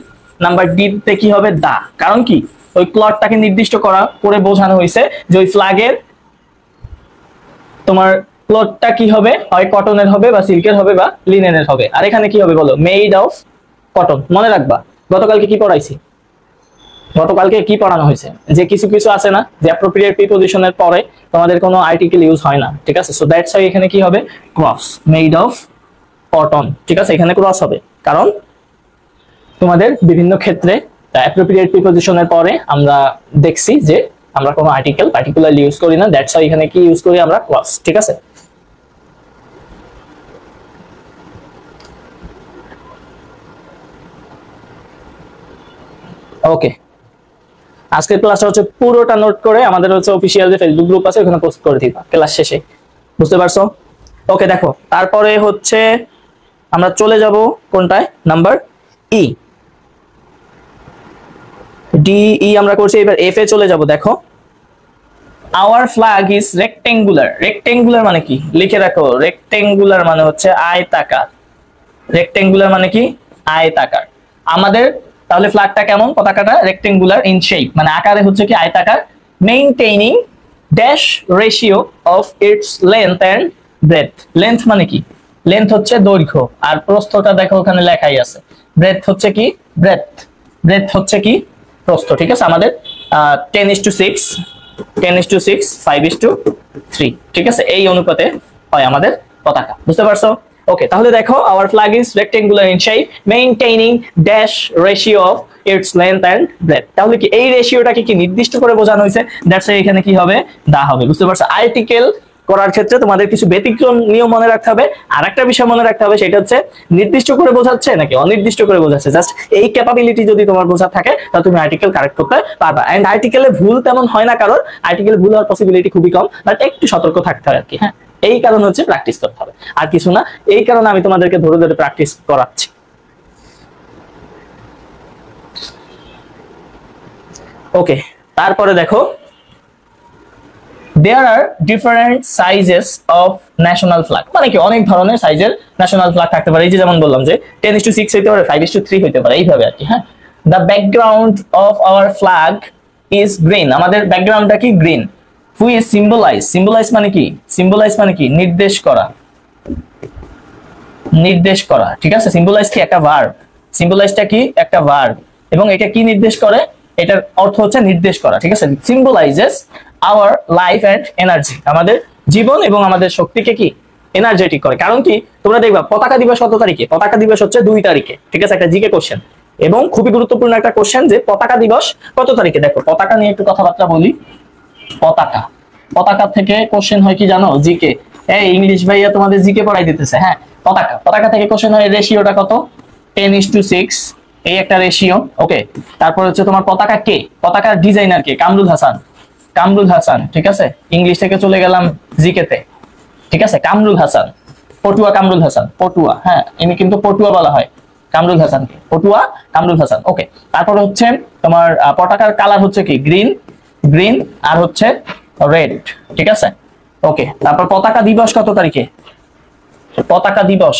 নাম্বার ডি তে কি হবে? দা। কারণ কি ওই ক্লথটাকে নির্দিষ্ট করা করে বোঝানো হয়েছে যে ওই ফ্ল্যাগের তোমার ক্লথটা কি হবে, হয় কটনের হবে বা সিল্কের হবে বা লিনেনের হবে। আর এখানে কি হবে বলো? Made of cotton. মনে রাখবা গতকালকে কি পড়াইছি? গতকালকে কি পড়ানো হয়েছে? যে কিছু কিছু আছে না যে অ্যাপ্রোপ্রিয়েট প্রিপোজিশনের পরে তোমাদের কোনো আর্টিকেল ইউজ হয় না। ঠিক আছে, সো দ্যাটস হোয়াই এখানে কি হবে? Cross, made of cotton. ঠিক আছে, এখানে ক্রস হবে কারণ তোমাদের বিভিন্ন ক্ষেত্রে অ্যাপ্রোপ্রিয়েট প্রিপোজিশনের পরে আমরা দেখছি যে আমরা কোনো আর্টিকেল পার্টিকুলারলি ইউজ করি না। দ্যাটস হোয়াই এখানে কি ইউজ করি আমরা? ক্রস। ঠিক আছে, ওকে। আজকের ক্লাসটা হচ্ছে পুরোটা নোট করে আমাদের হচ্ছে অফিসিয়াল যে ফেসবুক গ্রুপ আছে ওখানে পোস্ট করে দিবা ক্লাস শেষে। বুঝতে পারছো? ওকে, দেখো তারপরে হচ্ছে আমরা চলে যাব কোনটায়? Number E. ডি ই আমরা করছি, এবার এফ এ চলে যাব। দেখো our flag is rectangular. Rectangular মানে কি? লিখে রাখো, রেক্টেঙ্গুলার মানে হচ্ছে আয়তাকার। রেক্টেঙ্গুলার মানে কি? আয়তাকার। আমাদের তাহলে ফ্ল্যাগটা কেমন, পতাকাটা রেক্টেঙ্গুলার ইন শেপ, মানে আকারে হচ্ছে কি আয়তাকার, maintaining dash ratio of its length and breadth. Length মানে কি, লেন্থ হচ্ছে দৈর্ঘ্য, আর প্রস্থটা দেখো ওখানে লেখাই আছে, ব্রেথ হচ্ছে কি ব্রেথ, ব্রেথ হচ্ছে কি প্রস্থ, ঠিক আছে। আমাদের 10:6, 10:6, 5:3, ঠিক আছে, এই অনুপাতে হয় আমাদের পতাকা, বুঝতে পারছো? ওকে, তাহলে দেখো our flag is rectangular in shape maintaining dash ratio of its length and breadth. তাহলে কি এই রেশিওটাকে কি নির্দিষ্ট করে বোঝানো হয়েছে, দ্যাটস এখানে কি হবে দা হবে, বুঝতে পারছো? আর্টিকেল করার ক্ষেত্রে তোমাদের কিছু ব্যতিক্রম নিয়ম মনে রাখতে হবে, আর একটা বিষয় মনে রাখতে হবে, সেটা হচ্ছে নির্দিষ্ট করে বোঝাচ্ছে নাকি অনির্দিষ্ট করে বোঝাচ্ছে। জাস্ট এই ক্যাপাবিলিটি যদি তোমার বোঝা থাকে তাহলে তুমি আর্টিকেল কারেক্ট করতে পারবা। এন্ড আর্টিকেলে ভুল তেমন হয় না, কারণ আর্টিকেলে ভুল হওয়ার পসিবিলিটি খুবই কম, বাট একটু সতর্ক থাকতে হয় আর কি। হ্যাঁ, এই কারণে হচ্ছে প্র্যাকটিস করতে হবে, আর কিছু না। এই কারণে আমি তোমাদেরকে ধরে ধরে প্র্যাকটিস করাচ্ছি। ওকে, তারপরে দেখো there are different sizes of national flag, মানে কি অনেক ধরনের সাইজের ন্যাশনাল ফ্ল্যাগ থাকতে পারে। এই যে যেমন বললাম যে 10:6 হইতে পারে, 5:3 হইতে পারে, এইভাবে আর কি। হ্যাঁ, the background of our flag is green, আমাদের ব্যাকগ্রাউন্ডটা কি গ্রিন। we symbolize, symbolize মানে কি, symbolize মানে কি নির্দেশ করা, নির্দেশ করা, ঠিক আছে। symbolize কি একটা ভার্ব, symbolizeটা কি একটা ভার্ব, এবং এটা কি নির্দেশ করে, এটার অর্থ হচ্ছে নির্দেশ করা, ঠিক আছে। symbolizes our life and energy, আমাদের জীবন এবং আমাদের শক্তিকে কি এনার্জেটিক করে। কারণ কি, তোমরা দেখবা পতাকা দিবস কত তারিখে, পতাকা দিবস হচ্ছে 2 তারিখে, ঠিক আছে। একটা জিকে কোশ্চেন এবং খুবই গুরুত্বপূর্ণ একটা কোশ্চেন যে পতাকা দিবস কত তারিখে। দেখো পতাকা নিয়ে একটু কথাবার্তা বলি। পতাকা, পতাকা থেকে কোশ্চেন হয় কি জানো, জিকে। এই ইংলিশ ভাইয়া তোমাদের জিকে পড়াই দিতেছে। হ্যাঁ, পতাকা, পতাকা থেকে কোশ্চেন হয় রেশিওটা কত, 10:6, এই একটা রেশিও। ওকে, তারপর হচ্ছে তোমার পতাকা কে, পতাকার ডিজাইনার কে, কামরুল হাসান, কামরুল হাসান, ঠিক আছে। ইংলিশ থেকে চলে গেলাম জিকেতে, ঠিক আছে। কামরুল হাসান, পটুয়া কামরুল হাসান, পটুয়া, হ্যাঁ ইনি কিন্তু পটুয়া বলা হয় কামরুল হাসানকে, পটুয়া কামরুল হাসান। ওকে, তারপর হচ্ছে তোমার পতাকার কালার হচ্ছে কি গ্রিন, গ্রিন আর হচ্ছে রেড, ঠিক আছে। ওকে, তারপর পতাকা দিবস কত তারিখে, পতাকা দিবস,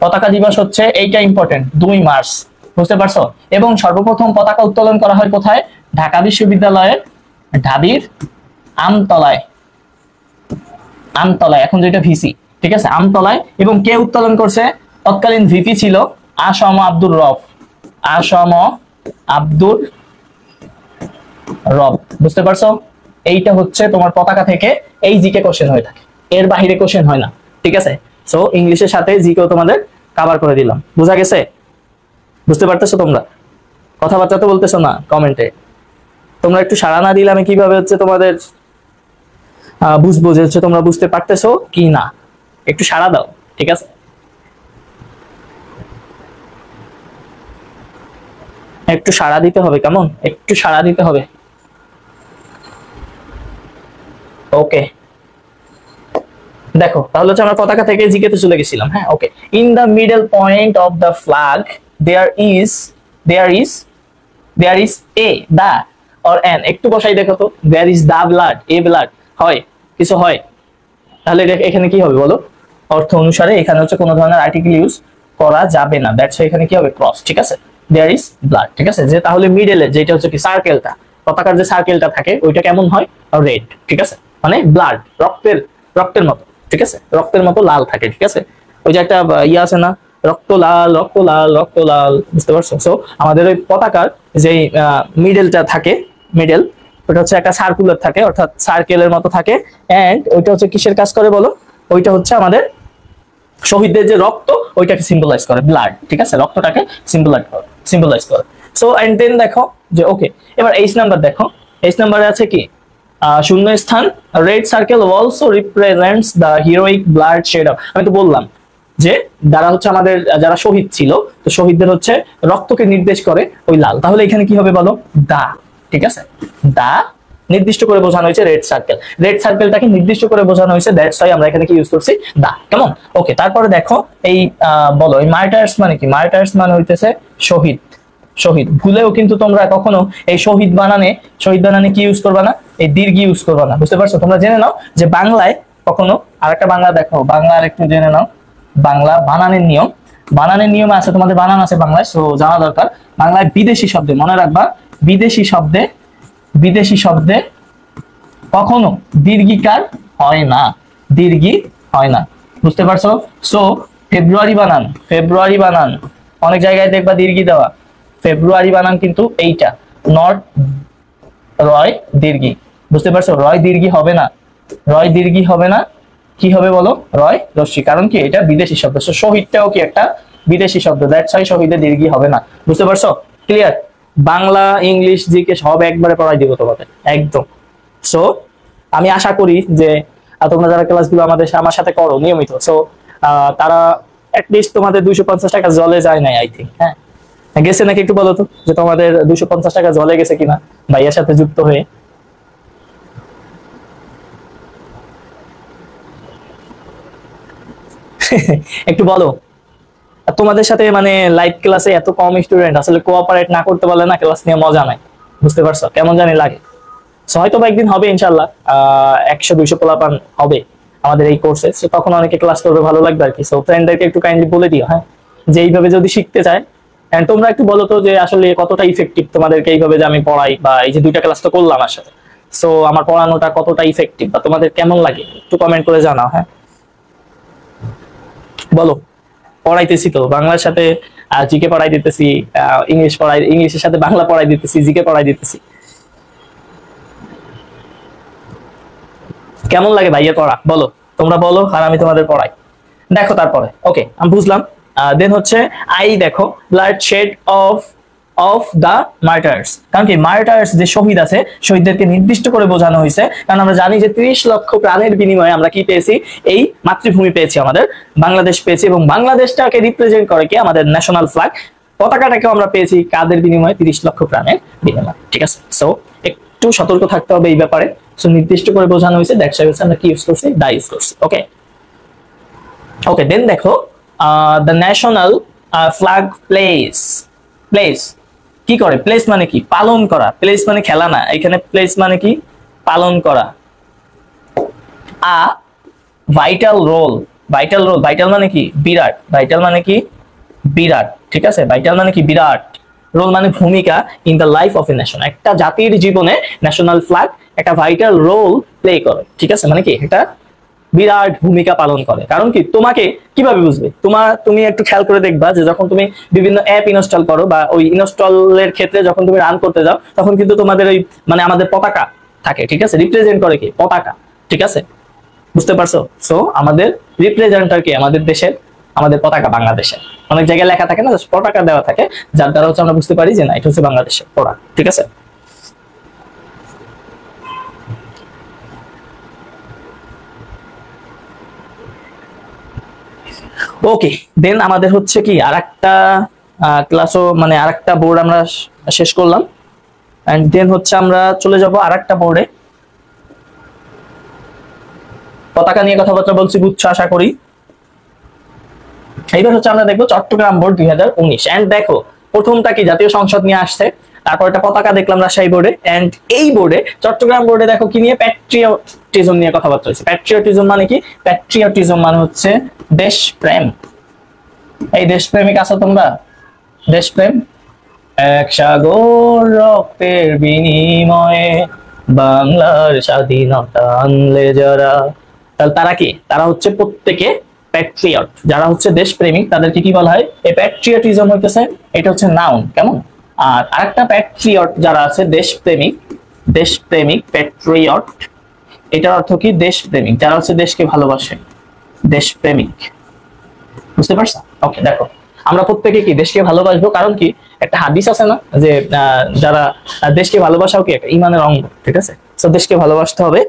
পতাকা দিবস হচ্ছে এইটা ইম্পর্টেন্ট, 2 মার্চ, বুঝতে পারছো। এবং সর্বপ্রথম পতাকা উত্তোলন করা হয় কোথায়, ঢাকা বিশ্ববিদ্যালয়ের ঢাবির আমতলায়, আমতলায় এখন যেটা ভিসি, ঠিক আছে, আমতলায়। এবং কে উত্তোলন করছে, তৎকালীন ভিপি ছিল আসম আব্দুর রব, আসম আব্দুর রব, বুঝতে পারছো। এইটা হচ্ছে তোমার পতাকা থেকে এই জিকে কোশ্চেন হয়ে থাকে, এর বাইরে কোশ্চেন হয় না, ঠিক আছে। সো ইংলিশের সাথে জিকেও তোমাদের কভার করে দিলাম, বোঝা গেছে? বুঝতে পারতেছো তোমরা? কথাবার্তা তো বলতেছো না কমেন্টে, তোমরা একটু সাড়া না দিলে আমি কিভাবে হচ্ছে তোমাদের বুঝবো যে হচ্ছে তোমরা বুঝতে পারতেছো কি না। একটু সাড়া দাও, ঠিক আছে। একটু সাড়া দিতে হবে, কেমন, একটু সাড়া দিতে হবে। ওকে, দেখো তাহলে হচ্ছে আমরা পতাকা থেকে জিকেতে চলে গেছিলাম। হ্যাঁ, okay. In the middle point of the flag there is a the or an, একটু বসাই দেখো তো, there is the blood, a blood হয় কিছু হয়, তাহলে এখানে কি হবে বলো, অর্থ অনুসারে এখানে হচ্ছে কোনো ধরনের আর্টিকেল ইউজ করা যাবে না, দ্যাটস এখানে কি হবে ক্রস, ঠিক আছে। দেয়ার ইজ ব্লাড, ঠিক আছে। যে তাহলে মিডলে যেটা হচ্ছে কি সার্কেলটা, পতাকার যে সার্কেলটা থাকে ওইটা কেমন হয়, রেড, ঠিক আছে, মানে ব্লাড, রক্তের, রক্তের মতো, ঠিক আছে, রক্তের মতো লাল থাকে, ঠিক আছে। ওই যে একটা ইয়ে আছে না, রক্ত লাল, রক্ত লাল, রক্ত লাল, বুঝতে পারছো। সো আমাদের ওই পতাকার যে মিডলটা থাকে, মিডল ওটা হচ্ছে একটা সার্কুলার থাকে, অর্থাৎ সার্কেলের মতো থাকে। এন্ড ওইটা হচ্ছে কিসের কাজ করে বলো, ওইটা হচ্ছে আমাদের শহীদদের যে রক্ত ওইটাকে সিম্বলাইজ করে, ব্লাড, ঠিক আছে, রক্তটাকে সিম্বলাইজ করে। সো এন্ড দেন দেখো যে ওকে, এবার এইচ নাম্বার দেখো, এইচ নাম্বারে আছে কি শূন্য স্থান, red circle also represents the heroic blood shed of, আমি তো বললাম যে যারা হচ্ছে আমাদের যারা শহীদ ছিল, তো শহীদদের হচ্ছে রক্তকে নির্দেশ করে ওই লাল, তাহলে এখানে কি হবে বলো, দা, ঠিক আছে, দা নির্দিষ্ট করে বোঝানো হয়েছে রেড সার্কেল, রেড সার্কেলটাকে নির্দিষ্ট করে বোঝানো হয়েছে, দ্যাটস ওয়াই আমরা এখানে কি ইউজ করছি দা, কেমন। ওকে, তারপরে দেখো এই বলো এই মার্টার্স মানে কি, মার্টার্স মানে হইতেছে শহীদ, শহীদ। ভুলেও কিন্তু তোমরা কখনো এই শহীদ বানানে কি ইউজ করবা না, এই দীর্ঘ ইউজ করবা না, বুঝতে পারছো। তোমরা জেনে নাও যে বাংলায় কখনো, আরেকটা বাংলা দেখো, বাংলা আরেকটু জেনে নাও, বাংলা বানানের নিয়ম, বানানের নিয়ম আছে, তোমাদের বানান আছে বাংলায়, সো জানা দরকার। বাংলায় বিদেশি শব্দে মনে রাখবা, বিদেশি শব্দে কখনো দীর্ঘিকার হয় না, দীর্ঘি হয় না, বুঝতে পারছো? সো ফেব্রুয়ারি বানান অনেক জায়গায় দেখবা দীর্ঘি দেওয়া, ফেব্রুয়ারি বানান কিন্তু এইটা, নট রয় দীর্ঘি, বুঝতে পারছো? রয় দীর্ঘি হবে না, রয় দীর্ঘি হবে না, কি হবে বলো? রয় রস্যি, কারণ কি এটা বিদেশি শব্দ। সো শহীদটাও কি একটা বিদেশি শব্দ, দ্যাটস হোয়াই শহীদে দীর্ঘি হবে না, বুঝতে পারছো? ক্লিয়ার? বাংলা ইংলিশ জিকে সব একবারে পড়াই দিব তোমাদের একদম। সো আমি আশা করি যে তোমরা যারা ক্লাসগুলো আমার সাথে করো নিয়মিত, সো তারা অ্যাটলিস্ট তোমাদের 250 টাকা জলে যায় নাই, আই থিঙ্ক। হ্যাঁ, গেছে নাকি একটু বলো তো যে তোমাদের 250 টাকা জলে গেছে কিনা ভাইয়ার সাথে যুক্ত হয়ে। একটু বলো। তোমাদের সাথে মানে লাইভ ক্লাসে এত কম স্টুডেন্ট, আসলে কোঅপারেট না করতে পারলে না ক্লাস নিয়ে মজা নাই, বুঝতে পারছো? কেমন জানি লাগে। হয়তো বা একদিন হবে ইনশাল্লাহ, 100-200 পোলাপান হবে আমাদের এই কোর্সে, তখন অনেকে ক্লাস করবে, ভালো লাগবে আর কি। সো ফ্রেন্ডদেরকে একটু কাইন্ডলি বলে দিও, হ্যাঁ, যে এইভাবে যদি শিখতে চায়। এন্ড তোমরা একটু বলো তো যে আসলে কতটা ইফেক্টিভ তোমাদেরকে এইভাবে যে আমি পড়াই, বা এই যে 2টা ক্লাস তো করলাম আমার সাথে, সো আমার পড়ানোটা কতটা ইফেক্টিভ বা তোমাদের কেমন লাগে একটু কমেন্ট করে জানাও। হ্যাঁ, বলো। পড়াইতেছি তো বাংলার সাথে জিকে পড়াই দিতেছি, ইংলিশের সাথে বাংলা পড়াই দিতেছি, জিকে পড়াই দিতেছি। কেমন লাগে ভাইয়া পড়া বলো, তোমরা বলো, আর আমি তোমাদের পড়াই। দেখো তারপরে ওকে আমি বুঝলাম। দেন হচ্ছে দেখো blood shed of the martyrs, কারণ কি মার্টার্স যে শহীদ আছে, শহীদদেরকে নির্দিষ্ট করে বোঝানো হয়েছে, কারণ আমরা জানি যে 30 লক্ষ প্রাণের বিনিময়ে আমরা কি পেয়েছি? এই মাতৃভূমি পেয়েছি, আমাদের বাংলাদেশ পেয়েছি, এবং বাংলাদেশটাকে রিপ্রেজেন্ট করে কি আমাদের ন্যাশনাল ফ্ল্যাগ, পতাকাটাকেও আমরা পেয়েছি কাদের বিনিময়ে? 30 লক্ষ প্রাণের বিনিময়ে, ঠিক আছে? সো একটু সতর্ক থাকতে হবে এই ব্যাপারে। সো নির্দিষ্ট করে বোঝানো হয়েছে, দ্যাটস হোয়াই আমরা কি ইউজ করছি? দা ইউজ করছি। ওকে ওকে দেন দেখো দ্য ন্যাশনাল ফ্ল্যাগ প্লেস কি করে? প্লেস মানে কি? পালন করা। প্লেস মানে খেলা না, এখানে প্লেস মানে কি? পালন করা। ভাইটাল রোল ভাইটাল মানে কি? বিরাট। ভাইটাল মানে কি? বিরাট, ঠিক আছে? ভাইটাল মানে কি? বিরাট। রোল মানে ভূমিকা in the life of a nation, একটা জাতির জীবনে ন্যাশনাল ফ্ল্যাগ একটা ভাইটাল রোল প্লে করে, ঠিক আছে? মানে কি? এটা বিরাট ভূমিকা পালন করে। কারণ কি? তোমাকে কিভাবে বুঝবে? তুমি একটু খেয়াল করে দেখবা যে যখন তুমি বিভিন্ন অ্যাপ ইনস্টল করো, বা ওই ইনস্টলের ক্ষেত্রে যখন তুমি রান করতে যাও, তখন কিন্তু তোমাদের ওই মানে আমাদের পতাকা থাকে, ঠিক আছে? রিপ্রেজেন্ট করে কি? পতাকা, ঠিক আছে? বুঝতে পারছো? সো আমাদের রিপ্রেজেন্টার কি? আমাদের দেশের, আমাদের পতাকা বাংলাদেশের। অনেক জায়গায় লেখা থাকে না, পতাকা দেওয়া থাকে, যার দ্বারা হচ্ছে আমরা বুঝতে পারি যে না এটা হচ্ছে বাংলাদেশের পতাকা, ঠিক আছে? ওকে দেন আমাদের হচ্ছে কি আরেকটা ক্লাসও, মানে আরেকটা বোর্ড আমরা শেষ করলাম, এন্ড দেন হচ্ছে আমরা চলে যাব আরেকটা বোর্ডে। পতাকা নিয়ে কথাবার্তা বলছি, বুঝছো আশা করি। এইবার হচ্ছে আমরা দেখবো চট্টগ্রাম বোর্ড 2019। এন্ড দেখো প্রথমটা কি? জাতীয় সংসদ নিয়ে আসছে, তারপর একটা পতাকা দেখলাম রাজশাহী বোর্ডে, এন্ড এই বোর্ডে চট্টগ্রাম বোর্ডে দেখো কি নিয়ে? প্যাট্রিয়টিজম নিয়ে কথাবার্তা হয়েছে। প্যাট্রিয়টিজম মানে কি? প্যাট্রিয়টিজম মানে হচ্ছে দেশপ্রেম। এই দেশপ্রেমিক আছো তোমরা? দেশপ্রেম। এক সাগর রক্তের বিনিময়ে বাংলার স্বাধীনতা আনলে যারা, তাহলে তারা কি? তারা হচ্ছে প্রত্যেকে প্যাট্রিয়ট। যারা হচ্ছে দেশপ্রেমিক তাদেরকে কি বলা হয়? এই প্যাট্রিয়টিজম হইতেছে, এটা হচ্ছে নাউন, কেমন? আর আরেকটা প্যাট্রিয়ট যারা আছে দেশপ্রেমিক প্যাট্রিয়ট, এটার অর্থ কি? দেশপ্রেমিক, যারা হচ্ছে দেশকে ভালোবাসে, দেশপ্রেমিক, বুঝতে পারছো? ওকে দেখো আমরা প্রত্যেকে কি দেশকে ভালোবাসবো, কারণ কি একটা হাদিস আছে না যে যারা দেশকে ভালোবাসাও কি একটা ইমানের অঙ্গ, ঠিক আছে? সো দেশকে ভালোবাসতে হবে,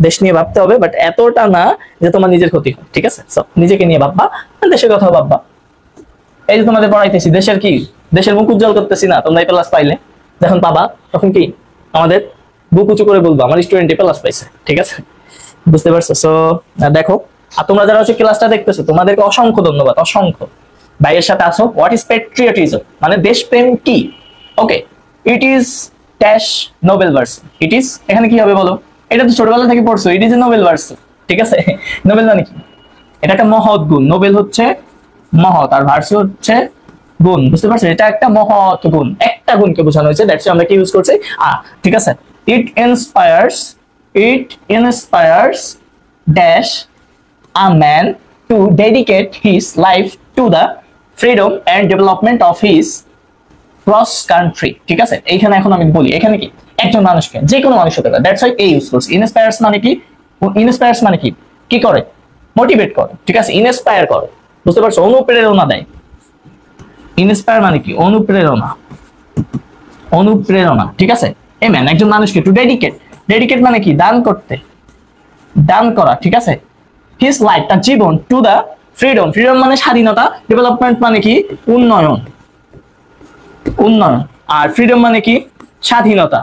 দেশ নিয়ে ভাবতে হবে, বাট এতটা না যে তোমার নিজের ক্ষতি হয়, ঠিক আছে? সো নিজেকে নিয়ে ভাববা, দেশের কথা ভাববা। এই যে তোমাদের পড়াইতেছি, দেশের কি? দেশের মুখ উজ্জ্বল করতেছি না? তোমরা প্লাস পাইলে যখন পাবা তখন কি আমাদের বুক উঁচু করে বলবো আমার স্টুডেন্ট প্লাস পাইছে, ঠিক আছে? বুঝতে পারছো? সো দেখো, আর তোমরা যারা হচ্ছে ক্লাসটা দেখতেছো তোমাদেরকে অসংখ্য ধন্যবাদ, অসংখ্য। ভাইয়ের সাথে আসো। What is patriotism? মানে দেশপ্রেম কি? Okay, it is dash noble verse. It is, এখানে কি হবে বলো? এটা তো ছোটবেলা থেকে পড়ছো, it is a noble verse, ঠিক আছে? নোবেল মানে কি? এটা একটা মহৎ গুণ। নোবেল হচ্ছে মহৎ, আর ভার্চু হচ্ছে গুণ, বুঝতে পারছেন? এটা একটা মহৎ গুণ, একটা গুণকে বোঝানো হয়েছে, দ্যাটস আমরা কি ইউজ করছি ঠিক আছে। It inspires dash a man to dedicate his life to the freedom and development of his cross country. ঠিক আছে, এইখানে এখন আমি বলি এখানে কি একজন মানুষকে, যে কোনো মানুষ হতে পারে, দ্যাটস ওয়াই এই ইউজ করছি। ইন্সপায়ার্স মানে কি? ইন্সপায়ার্স মানে কি? কি করে? মোটিভেট করে। ঠিক আছে, ইন্সপায়ার করে, বুঝতে পারছো? অনুপ্রেরণা দেয়। ইন্সপায়ার মানে কি? অনুপ্রেরণা, অনুপ্রেরণা। ঠিক আছে, এ ম্যান একজন মানুষকে টু ডেডিকেট, ডেডিকেট মানে কি? দান করতে, দান করা। ঠিক আছে, হিজ লাইফ তার জীবন, টু দা ফ্রিডম, ফ্রিডম মানে স্বাধীনতা, ডেভেলপমেন্ট মানে কি? উন্নয়ন, উন্নয়ন। আর ফ্রিডম মানে কি? স্বাধীনতা,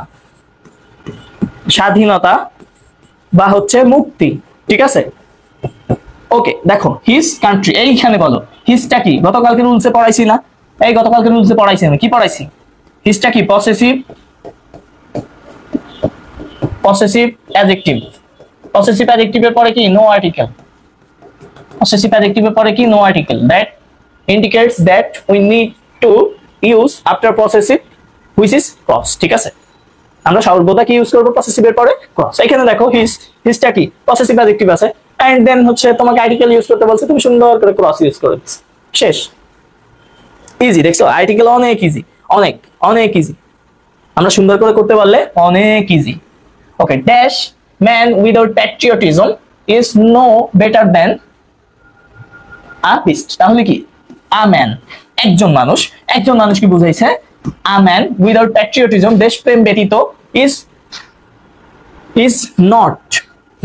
স্বাধীনতা বা হচ্ছে মুক্তি। ঠিক আছে, ওকে। দেখো হিজ কান্ট্রি, এইখানে বলো হিজটা কি? গতকালকে রুলসে পড়াইছি না? এই গতকালকে রুলসে পড়াইছি না? কি পড়াইছি? হিজটা কি? Possessive, possessive adjective. পসেসিভ অ্যাডজেক্টিভের পরে কি? No article. পসেসিভ অ্যাডজেক্টিভের পরে কি? No article. That indicates that we need to use after possessive which is cross. ঠিক আছে, আমরা সর্বদা কি ইউজ করবো? পসেসিভের পরে ক্রস। এখানে দেখো হিজটা কি? পসেসিভ অ্যাডজেক্টিভ আছে, এন্ড দেন হচ্ছে তোমাকে আর্টিকেল ইউজ করতে বলছে, তুমি সুন্দর করে ক্রস ইউজ করে শেষ। ইজি, দেখছো? আর্টিকেল অনেক ইজি, অনেক অনেক ইজি। আমরা সুন্দর করে করতে পারলে অনেক easy. Okay, dash man without patriotism is no better than a beast. তাহলে কি? আ ম্যান একজন মানুষ, একজন মানুষ কি বুঝাইছে? আ ম্যান উইদাউট প্যাট্রিয়টিজম, দেশপ্রেম ব্যতীত, is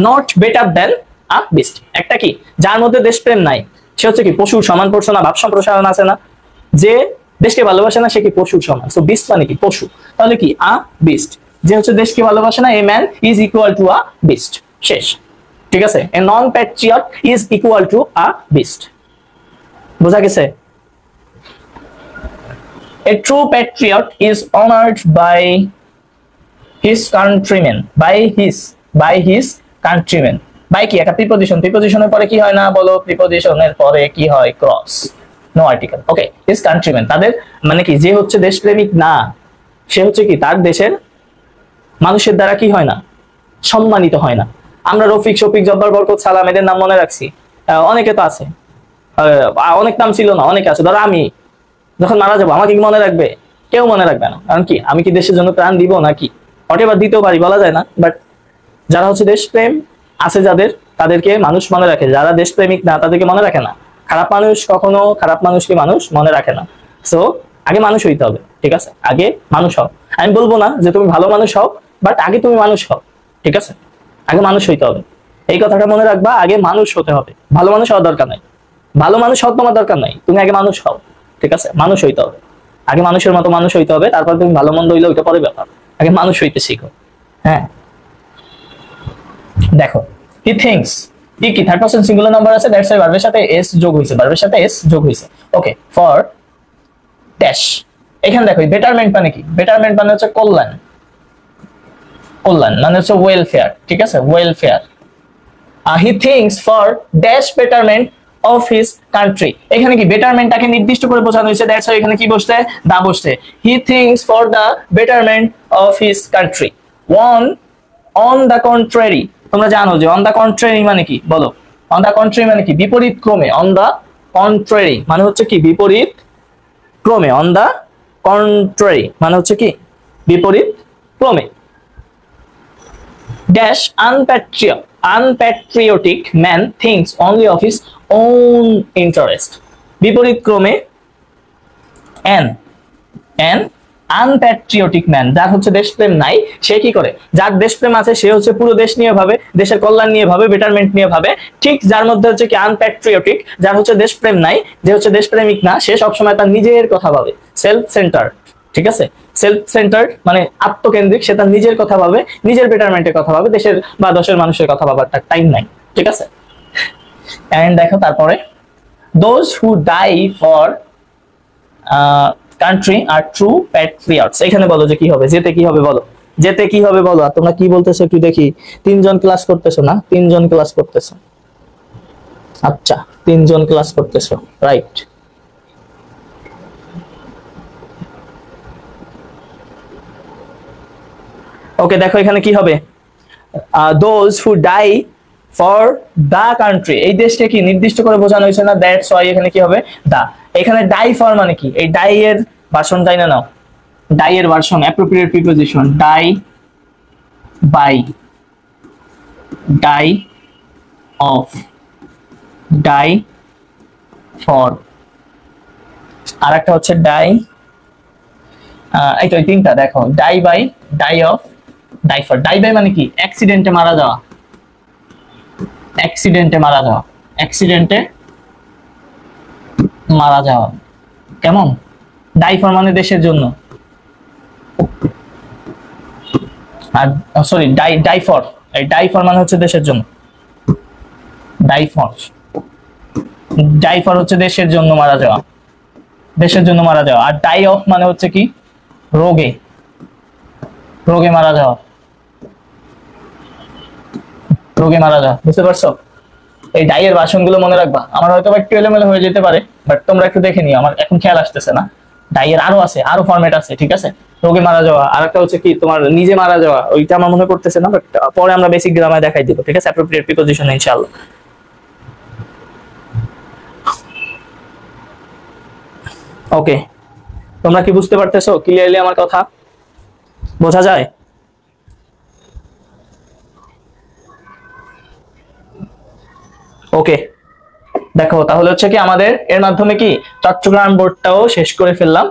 not better than a beast. একটা কি? যার মধ্যে দেশপ্রেম নাই সে হচ্ছে কি? পশুর সমান। পড়ছো না? ভাব সম্প্রসারণ আছে না? যে দেশকে ভালোবাসে না সে কি? পশুর সমান। সো বিস্ট মানে কি? পশু। তাহলে কি? A beast. যে হচ্ছে দেশকে ভালোবাসে না, a man is equal to a beast. শেষ। ঠিক আছে, a non patriot is equal to a beast. বোঝা গেছে? A true patriot is honored by his countrymen, by his countrymen. By কি? একটা প্রিপজিশন, প্রিপজিশনের পরে কি হয় না বলো? প্রিপজিশনের পরে কি হয়? Cross, no article. Okay, his countrymen, তাদের মানে কি? যে হচ্ছে দেশপ্রেমিক না সে হচ্ছে কি? তার দেশের মানুষের দ্বারা কি হয় না? সম্মানিত হয় না। আমরা রফিক, শফিক, জব্বার, বরকত, সালাম এদের নাম মনে রাখছি, অনেকে তো আছে, অনেক নাম ছিল না, অনেকে আছে। ধরো আমি যখন মারা যাবো আমাকে কি মনে রাখবে? কেউ মনে রাখবে না। কারণ কি? আমি কি দেশের জন্য প্রাণ দিব নাকি? হয়তো দিতেও পারি, বলা যায় না। বাট যারা হচ্ছে দেশপ্রেম আছে যাদের, তাদেরকে মানুষ মনে রাখে। যারা দেশপ্রেমিক না তাদেরকে মনে রাখে না। খারাপ মানুষ কখনো খারাপ মানুষকে মানুষ মনে রাখে না। সো আগে মানুষ হইতে হবে। ঠিক আছে, আগে মানুষ হও। আমি বলবো না যে তুমি ভালো মানুষ হও, বাট আগে তুমি মানুষ হও। ঠিক আছে, আগে মানুষ হইতে হবে। এই কথাটা মনে রাখবা, আগে মানুষ হতে হবে। ভালো মানুষ হওয়ার দরকার নাই, ভালো মানুষ হওয়ার তোমার দরকার নাই, তুমি আগে মানুষ হও। ঠিক আছে, মানুষ হইতে হবে। আগে মানুষের মতো মানুষ হইতে হবে, তারপর তুমি ভালো মন্দ হইলে ওইটা পরে ব্যাপার। আগে মানুষ হইতে শিখো। হ্যাঁ, দেখো হি থিংস, কি থার্ড পারসন সিঙ্গুলার নাম্বার আছে, দ্যাটস ওয়াই ভার্বের সাথে এস যোগ হইছে, ভার্বের সাথে এস যোগ হইছে। ওকে, ফর ড্যাশ। এখানে দেখো বেটারমেন্ট মানে কি? বেটারমেন্ট মানে হচ্ছে কল্যাণ, কল্যাণ মানে হচ্ছে ওয়েলফেয়ার। ঠিক আছে, welfare. He thinks for dash betterment of his country. এখানে কি? বেটারমেন্টটাকে নির্দিষ্ট করে বোঝানো হয়েছে, দ্যাটস ওয়াই এখানে কি বসছে? দা বসছে। He thinks for the betterment of his country. On the contrary, তোমরা জানো যে অন দা কন্ট্রারি মানে কি? বলো, অন দা কন্ট্রারি মানে কি? বিপরীত ক্রমে। অন দা কন্ট্রারি মানে হচ্ছে কি? বিপরীত ক্রমে। অন দা কন্ট্রারি মানে হচ্ছে কি? বিপরীত ক্রমে। Dash unpatriotic man thinks only of his own interest. বিপরীত ক্রমে an unpatriotic man, যার হচ্ছে দেশপ্রেম নাই, সে কি করে? যার দেশপ্রেম আছে সে হচ্ছে পুরো দেশ নিয়ে ভাবে, দেশের কল্যাণ নিয়ে ভাবে, বেটারমেন্ট নিয়ে ভাবে। ঠিক যার মধ্যে হচ্ছে কি? আনপ্যাট্রিয়টিক, যার হচ্ছে দেশপ্রেম নাই, যে হচ্ছে দেশপ্রেমিক না, সে সবসময় তার নিজের কথা ভাবে, সেলফ সেন্টার। ঠিক আছে, সেলফ সেন্টার্ড মানে আত্মকেন্দ্রিক। সে তার নিজের কথা ভাবে, নিজের বেটারমেন্টের কথা ভাবে, দেশের বা দশের মানুষের কথা ভাবার তার টাইম নাই। ঠিক আছে, এন্ড দেখো তারপরে those who die for country are true patriots. এখানে বলো যে কি হবে? যেতে কি হবে বলো? যেতে কি হবে বলো? আর তোমরা কি বলতেছো একটু দেখি। 3 জন ক্লাস করতেছো না? 3 জন ক্লাস করতেছো, আচ্ছা 3 জন ক্লাস করতেছো, রাইট। ওকে দেখো এখানে কি হবে, those who die for the country, এই দেশকে কি নির্দিষ্ট করে বোঝানো হয়েছে না, দ্যাটস ওয়াই এখানে কি হবে দা। এখানে ডাই ফর মানে কি, এই ডাই এর ভার্সন তাই না, নাও ডাই এর version appropriate preposition, die by, die of, die for, আর একটা হচ্ছে ডাই, এই তো এই তিনটা দেখো, die by, die of, die for. Die by মানে কি অ্যাক্সিডেন্টে মারা যাওয়া, অ্যাক্সিডেন্টে মারা যাওয়া, অ্যাক্সিডেন্টে মারা যাওয়া, কেমন। ডাই ফর মানে দেশের জন্য, আর সরি ডাই ফর, এই ডাই ফর মানে হচ্ছে দেশের জন্য, ডাই ফর, ডাই ফর হচ্ছে দেশের জন্য মারা যাওয়া, দেশের জন্য মারা যাওয়া। আর ডাই অফ মানে হচ্ছে কি রোগে, রোগে মারা যাওয়া, রোগে মারা যাওয়া, বুঝতে পারছো। এই ডাই এর ভাষণ গুলো মনে রাখবা, আমার হয়তো একটু এলোমেলো হয়ে যেতে পারে, বাট তোমরা একটু দেখে নিও, আমার এখন খেয়াল আসতেছে না। ডাই এর আরো আছে, আরো ফরম্যাট আছে, ঠিক আছে। রোগে মারা যাওয়া, আর একটা হচ্ছে কি তোমার নিজে মারা যাওয়া, ওইটা আমার মনে করতেছে না, বাট পরে আমরা বেসিক গ্রামার দেখাই দিব, ঠিক আছে, অ্যাপ্রোপ্রিয়েট প্রিপোজিশন ইনশাআল্লাহ। ওকে, তোমরা কি বুঝতে পারতেছো ক্লিয়ারলি আমার কথা, বোঝা যায়? ওকে দেখো তাহলে হচ্ছে কি আমাদের এর মাধ্যমে কি চট্টগ্রাম বোর্ডটাও শেষ করে ফেললাম,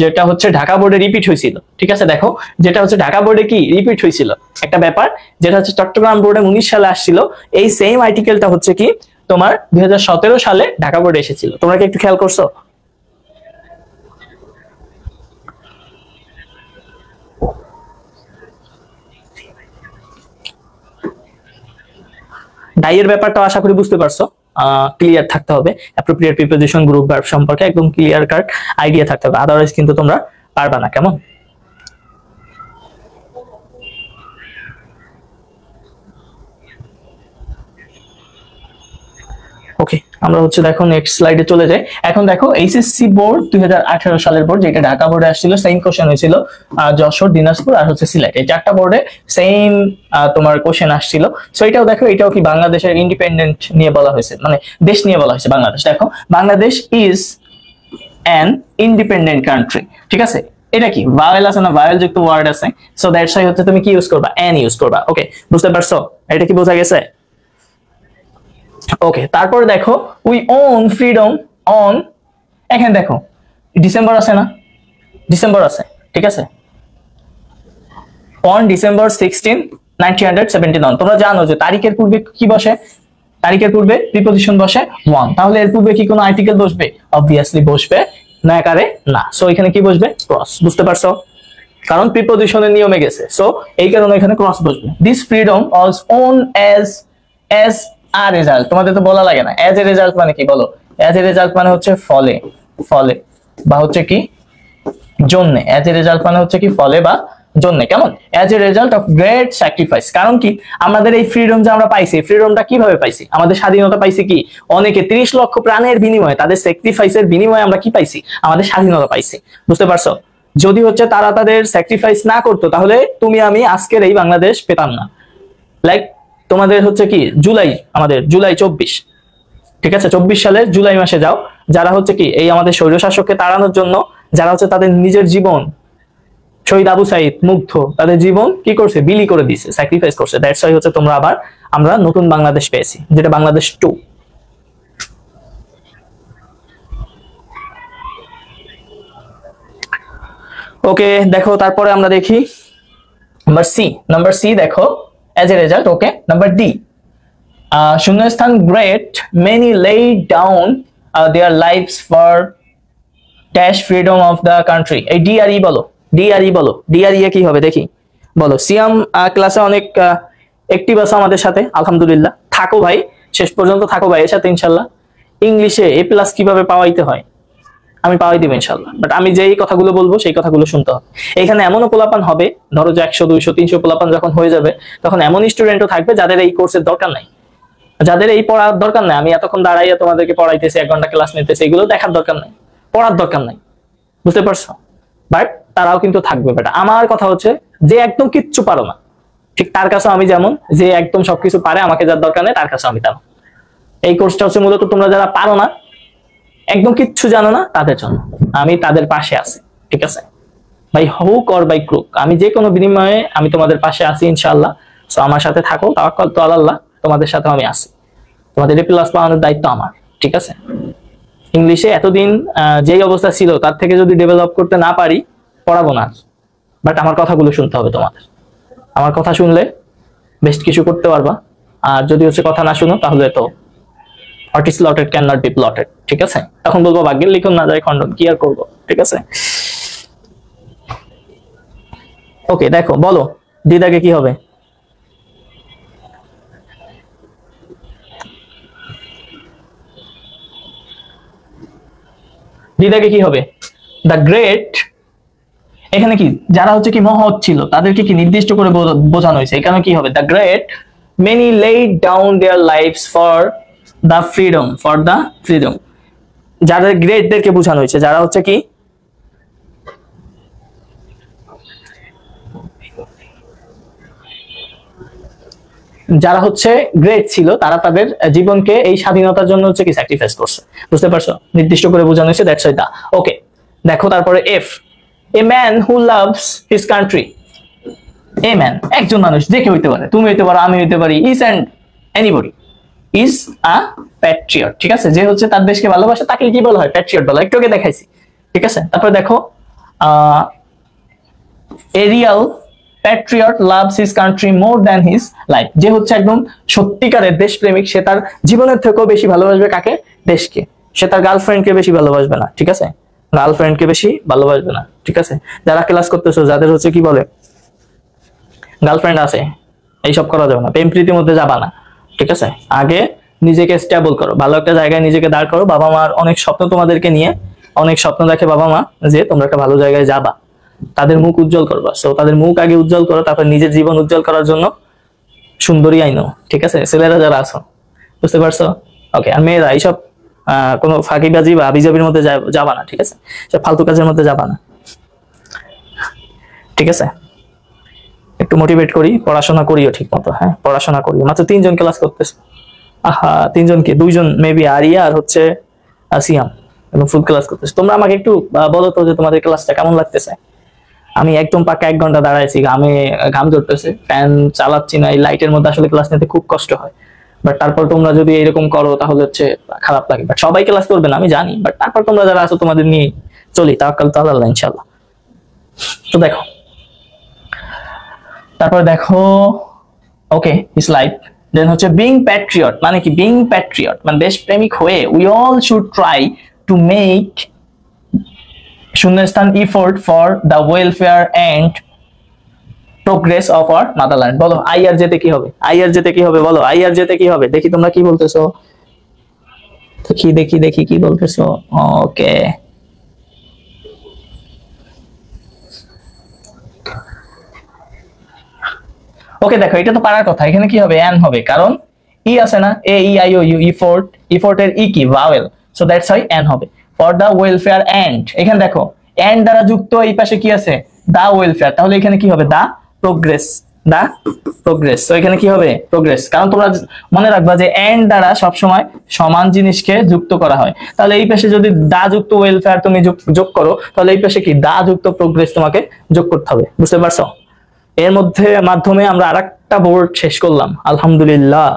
যেটা হচ্ছে ঢাকা বোর্ডে রিপিট হয়েছিল, ঠিক আছে। দেখো যেটা হচ্ছে ঢাকা বোর্ডে কি রিপিট হয়েছিল একটা ব্যাপার, যেটা হচ্ছে চট্টগ্রাম বোর্ডে 19 সালে আসছিল, এই সেম আর্টিকেলটা হচ্ছে কি তোমার 2017 সালে ঢাকা বোর্ডে এসেছিল। তোমরা কি একটু খেয়াল করছো? ডাইয়ের ব্যাপারটা আশা করি বুঝতে পারছো, ক্লিয়ার থাকতে হবে, অ্যাপ্রোপ্রিয়েট প্রিপোজিশন গ্রুপ ভার্ব সম্পর্কে একদম ক্লিয়ার কাট আইডিয়া থাকতে হবে, আদারওয়াইজ কিন্তু তোমরা পারবা না, কেমন। ওকে আমরা হচ্ছে দেখো নেক্সট স্লাইডে চলে যাই। এখন দেখো এইচএসসি বোর্ড 2018 সালের বোর্ড, যেটা ঢাকা বোর্ডে আসছিল, সেম কোশ্চেন হয়েছিল যশোর, দিনাজপুর আর হচ্ছে সিলেট, এই চারটা বোর্ডে সেম তোমার কোশ্চেন আসছিল। সো এটাও দেখো, এটাও কি বাংলাদেশের ইন্ডিপেন্ডেন্ট নিয়ে বলা হয়েছে, মানে দেশ নিয়ে বলা হয়েছে বাংলাদেশ। দেখো Bangladesh is an independent country, ঠিক আছে। এটা কি ভাওয়েল আছে না, ভাওয়েল যুক্ত ওয়ার্ড আছে, সো দ্যাটস ওয়াই হচ্ছে তুমি কি ইউজ করবা, অ্যান ইউজ করবা। ওকে বুঝতে পারছো, এটা কি বোঝা গেছে? ওকে তারপর দেখো উই ওন ফ্রিডম অন, এখানে দেখো ডিসেম্বর আছে না, ডিসেম্বর আছে, ঠিক আছে, অন ডিসেম্বর 16, 1971। তোমরা জানো যে তারিখের পূর্বে কি বসে, তারিখের পূর্বে প্রিপোজিশন বসে ওয়ান, তাহলে এর পূর্বে কি কোনো আর্টিকেল বসবে? অবভিয়াসলি বসবে না, আকারে না। সো এখানে কি বসবে? ক্রস, বুঝতে পারছো, কারণ প্রিপোজিশনের নিয়মে গেছে, সো এই কারণে এখানে ক্রস বসবে। This freedom was won as a result, তোমাদের তো বলা লাগে না, অ্যাজ এ রেজাল্ট মানে কি বলো, অ্যাজ এ রেজাল্ট মানে হচ্ছে ফলে, ফলে বা হচ্ছে কি জন্যে, অ্যাজ এ রেজাল্ট মানে হচ্ছে কি ফলে বা জন্যে, কেমন, as a result of great sacrifice. কারণ কি আমাদের এই ফ্রিডম যে আমরা পাইছি, ফ্রিডমটা কিভাবে পাইছি, আমাদের স্বাধীনতা পাইছি কি অনেকে 30 লক্ষ প্রাণের বিনিময়ে, তাদের স্যাক্রিফাইসের বিনিময়ে আমরা কি পাইছি, আমাদের স্বাধীনতা পাইছি, বুঝতে পারছো। যদি হচ্ছে তারা তাদের স্যাক্রিফাইস না করতো, তাহলে তুমি আমি আজকের এই বাংলাদেশ পেতাম না। লাইক তোমাদের হচ্ছে কি জুলাই, আমাদের জুলাই 24, ঠিক আছে, 24 সালের জুলাই মাসে যাও, যারা হচ্ছে কি এই আমাদের স্বৈরশাসককে তাড়ানোর জন্য, যারা হচ্ছে তাদের নিজের জীবন, শহীদ আবু সাইদ মুগ্ধ, তাদের জীবন কি করছে, বিলি করে দিয়েছে, স্যাক্রিফাইস করছে, দ্যাটস ওয়াই হচ্ছে তোমরা আবার আমরা নতুন বাংলাদেশ পেয়েছি, যেটা বাংলাদেশ 2। ওকে দেখো তারপরে আমরা দেখি নাম্বার সি দেখো as a result, okay, number D, শূন্যস্থান great many laid down their lives for dash freedom of the country, এই DRE বলো, DRE বলো, DRE কি হবে দেখি বলো। সিয়াম ক্লাসে অনেক অ্যাক্টিভ আছে আমাদের সাথে, আলহামদুলিল্লাহ, থাকো ভাই, শেষ পর্যন্ত থাকো ভাই এর সাথে ইনশাআল্লাহ। ইংলিশে A+ কিভাবে পাওয়াইতে হয় আমি পাওয়াই দিব ইনশাআল্লাহ, বাট আমি যেই কথাগুলো বলবো সেই কথাগুলো শুনতে হবে। এখানে এমনও পোলাপান হবে, ধরো যে 100 200 300 পোলাপান যখন হয়ে যাবে, তখন এমন স্টুডেন্টও থাকবে যাদের এই কোর্সের দরকার নাই, যাদের এই পড়ার দরকার নাই, আমি এতক্ষণ দাঁড়াইয়া তোমাদেরকে পড়াইতেছি, 1 ঘন্টা ক্লাস নিতেছি, এগুলো দেখার দরকার নাই, পড়ার দরকার নাই, বুঝতে পারছো। বাট তারাও কিন্তু থাকবে। বেটা আমার কথা হচ্ছে যে একদম কিচ্ছু পারো না, ঠিক তার কাছে আমি যেমন, যে একদম সবকিছু পারে আমাকে যার দরকার নেই তার কাছে আমি তেমন। এই কোর্সটা হচ্ছে মূলত তোমরা যারা পারো না, একদম কিচ্ছু জানো না, তাদের জন্য। আমি তাদের পাশে আছি, ঠিক আছে ভাই, হোক অর বাই ক্রুক, আমি যে কোনো বিনিময়ে আমি তোমাদের পাশে আছি ইনশাআল্লাহ। সো আমার সাথে থাকো, তাওয়াক্কাল তো আল্লাহ, তোমাদের সাথে আমি আছি। তোমাদের এ প্লাস পাওয়ানোর দায়িত্ব আমার, ঠিক আছে। ইংলিশে এতদিন যেই অবস্থা ছিল তার থেকে যদি ডেভেলপ করতে না পারি, পড়াবো না। বাট আমার কথাগুলো শুনতে হবে তোমাদের। আমার কথা শুনলে বেস্ট কিছু করতে পারবা, আর যদি হচ্ছে কথা না শুনো তাহলে তো what is lotted can not be plotted, ঠিক আছে। তখন বলবো ভাগ্যের লিখন না যায় খণ্ডন, কি আর করবো, ঠিক আছে। ওকে দেখো, বলো দিদাকে কি হবে? দিদাকে কি হবে? দ্য গ্রেট, এখানে কি যারা হচ্ছে কি মহৎ ছিল তাদেরকে কি নির্দিষ্ট করে বোঝানো হয়েছে, এখানে কি হবে? The great many laid down their lives for the freedom, যারা গ্রেটদেরকে বোঝানো হয়েছে, যারা হচ্ছে কি যারা হচ্ছে গ্রেট ছিল, তারা তাদের জীবনকে এই স্বাধীনতার জন্য হচ্ছে কি স্যাক্রিফাইস করছে, বুঝতে পারছো? নির্দিষ্ট করে বোঝানো হয়েছে, দ্যাটস ওয়াই দা। ওকে দেখো তারপরে F, a man who loves his country. A man একজন মানুষ, যে কেউ হইতে পারে, তুমি হইতে পারো, আমি হইতে পারি, is and anybody is a patriot, ঠিক আছে। যে হচ্ছে তার দেশকে ভালোবাসে তাকে কি বলা হয়? প্যাট্রিয়ট বলা, একটু আগে দেখাইছি, ঠিক আছে। তারপরে দেখো a real patriot loves his country more than his life, যে হচ্ছে একদম সত্যিকারের দেশপ্রেমিক, সে তার জীবনের থেকেও বেশি ভালোবাসবে কাকে? দেশকে। সে তার গার্লফ্রেন্ডকে বেশি ভালোবাসবে না, ঠিক আছে, গার্লফ্রেন্ডকে বেশি ভালোবাসবে না, ঠিক আছে। যারা ক্লাস করতেছো, যাদের হচ্ছে কি বলে গার্লফ্রেন্ড আছে, এইসব করা যাবে না, প্রেম প্রীতির মধ্যে যাবা না, ঠিক আছে। আগে নিজেকে স্টেবল করো, ভালো একটা জায়গায় নিজেকে দাঁড় করো। বাবা মার অনেক স্বপ্ন তোমাদেরকে নিয়ে, অনেক স্বপ্ন দেখে বাবা মা যে তোমরা একটা ভালো জায়গায় যাবা, তাদের মুখ উজ্জ্বল করবা। সো তাদের মুখ আগে উজ্জ্বল করো, তারপর নিজের জীবন উজ্জ্বল করার জন্য সুন্দরী আইনো, ঠিক আছে। ছেলেরা যারা আছো, বুঝতে পারছো? ওকে, আর মেয়েরা এইসব কোনো ফাঁকিবাজি বা আবিজাবির মধ্যে যাবা না, ঠিক আছে, সব ফালতু কাজের মধ্যে যাবা না, ঠিক আছে। একটু মোটিভেট করি, পড়াশোনা করিও ঠিক মতো, হ্যাঁ পড়াশোনা করিও। মাত্র 3 জন ক্লাস করতেছে, আহা 3 জনকে, 2 জন মেবি আরিয়া আর হচ্ছে সিয়াম, এবং ফুল ক্লাস করতেছে। তোমরা আমাকে একটু বলো তো যে তোমাদের ক্লাসটা কেমন লাগতেছে। আমি একদম পাকা 1 ঘন্টা দাঁড়াইছি, ঘাম ঝরতেছে, ফ্যান চালাচ্ছি না, এই লাইটের মধ্যে আসলে ক্লাস নিতে খুব কষ্ট হয়। বাট তারপর তোমরা যদি এরকম করো তাহলে হচ্ছে খারাপ লাগে। বাট সবাই ক্লাস করবে না আমি জানি, বাট তারপর তোমরা যারা আছো তোমাদের নিয়ে চলি, তাওয়াক্কাল তো আল্লাহ ইনশাআল্লাহ। তো দেখো তারপর দেখো, ওকে ইস লাইফ, দেন হচ্ছে বিং প্যাট্রিয়ট, মানে কি বিং প্যাট্রিয়ট মানে দেশপ্রেমিক হয়ে we all should try to make শূন্যস্থান effort for the welfare and progress of our motherland. বলো আই আর যেতে কি হবে? আই আর যেতে কি হবে? বলো আই আর যেতে কি হবে? দেখি তোমরা কি বলতেছো, দেখি দেখি দেখি কি বলতেছো। ওকে ওকে দেখো, এটা তো পারার কথা, এখানে কি হবে? এন হবে, কারণ ই আছে না, A E I O U, effort, ইফোর্টের ই কি? Vowel, so that's why an হবে। ফর দা ওয়েলফেয়ার এন্ড, এখানে দেখো এন্ড দ্বারা যুক্ত, এই পাশে কি আছে? দা ওয়েলফেয়ার, তাহলে এখানে কি হবে? দা প্রোগ্রেস, দা প্রোগ্রেস। তো এখানে কি হবে? প্রোগ্রেস, কারণ তোমরা মনে রাখবা যে এন্ড দ্বারা সবসময় সমান জিনিসকে যুক্ত করা হয়। তাহলে এই পাশে যদি দা যুক্ত ওয়েলফেয়ার তুমি যোগ করো, তাহলে এই পাশে কি? দা যুক্ত প্রোগ্রেস তোমাকে যোগ করতে হবে, বুঝতে পারছো? এর মধ্যে মাধ্যমে আমরা আরেকটা বোর্ড শেষ করলাম, আলহামদুলিল্লাহ।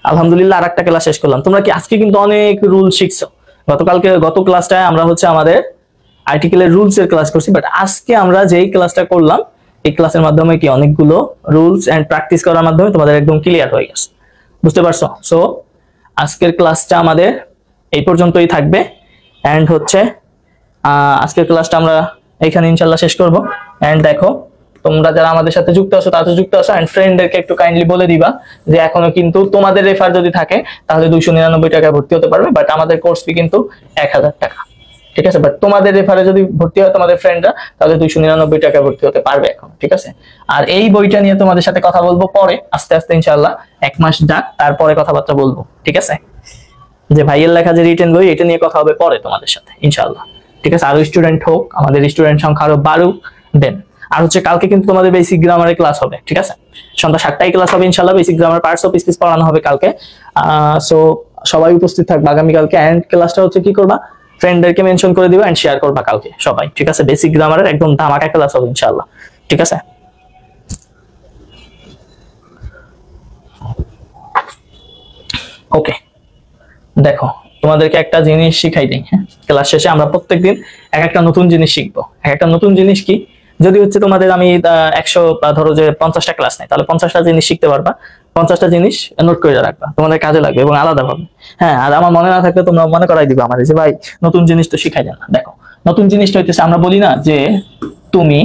আলহামদুলিল্লাহ আরেকটা ক্লাস শেষ করলাম। তোমরা কি আজকে কিন্তু অনেক রুল শিখছো। গত ক্লাসটায় আমরা হচ্ছে আমাদের আর্টিকেলের রুলস এর ক্লাস করছি, বাট আজকে আমরা যেই ক্লাসটা করলাম এই ক্লাসের মাধ্যমে কি অনেকগুলো রুলস এন্ড প্র্যাকটিস করার মাধ্যমে তোমাদের একদম ক্লিয়ার হয়ে গেছে, বুঝতে পারছো? সো আজকের ক্লাসটা আমাদের এই পর্যন্তই থাকবে, এন্ড হচ্ছে আজকের ক্লাসটা আমরা এখানে ইনশাল্লাহ শেষ করব। এন্ড দেখো তোমরা যারা আমাদের সাথে যুক্ত আছো তারা যুক্ত আছো, এন্ড ফ্রেন্ডদেরকে একটু কাইন্ডলি বলে দিবা যে এখনো কিন্তু তোমাদের রেফার যদি থাকে তাহলে 299 টাকায় ভর্তি হতে পারবে, বাট আমাদের কোর্স ফি কিন্তু 1000 টাকা, ঠিক আছে। বাট তোমাদের রেফারে যদি ভর্তি হয় তোমাদের ফ্রেন্ডরা, তাহলে 299 টাকায় ভর্তি হতে পারবে এখন, ঠিক আছে। আর এই বইটা নিয়ে তোমাদের সাথে কথা বলবো পরে, আস্তে আস্তে ইনশাআল্লাহ 1 মাস যাক, তারপরে কথাবার্তা বলবো, ঠিক আছে। যে ভাইয়ের লেখা যে রিটেন বই, এটা নিয়ে কথা হবে পরে তোমাদের সাথে ইনশাআল্লাহ। ঠিক আছে, আরো স্টুডেন্ট হোক, আমাদের স্টুডেন্ট সংখ্যা আরো বাড়ুক। দেন আর হচ্ছে কালকে কিন্তু তোমাদের বেসিক গ্রামারের ক্লাস হবে, ঠিক আছে, সন্ধ্যা 7টায় ক্লাস হবে ইনশাআল্লাহ। Basic grammar parts of speech পড়ানো হবে কালকে। সো সবাই উপস্থিত থাকবে আগামীকালকে। এন্ড ক্লাসটা হচ্ছে কি করবা, ফ্রেন্ডদেরকে মেনশন করে দিবা এন্ড শেয়ার করবা কালকে সবাই, ঠিক আছে। বেসিক গ্রামারের একদম ধামাকা ক্লাস হবে ইনশাআল্লাহ, ঠিক আছে। ওকে, দেখো তোমাদেরকে একটা জিনিস শিখাই দিই। হ্যাঁ, ক্লাস শেষে আমরা প্রত্যেকদিন এক একটা নতুন জিনিস শিখবো। এক একটা নতুন জিনিস কি, যদি হচ্ছে তোমাদের আমি 100 ধরো যে 50টা ক্লাস নেই, তাহলে 50টা জিনিস শিখতে পারবা। 50টা জিনিস নোট করে রাখবা, তোমাদের কাজে লাগবে এবং আলাদা ভাবে। হ্যাঁ, আর আমার মনে না থাকলে তোমরা মনে করাই দিবা আমাদের যে ভাই নতুন জিনিস তো শিখাই দেন না। দেখো নতুন জিনিসটা হইতেছে, আমরা বলি না যে তুমি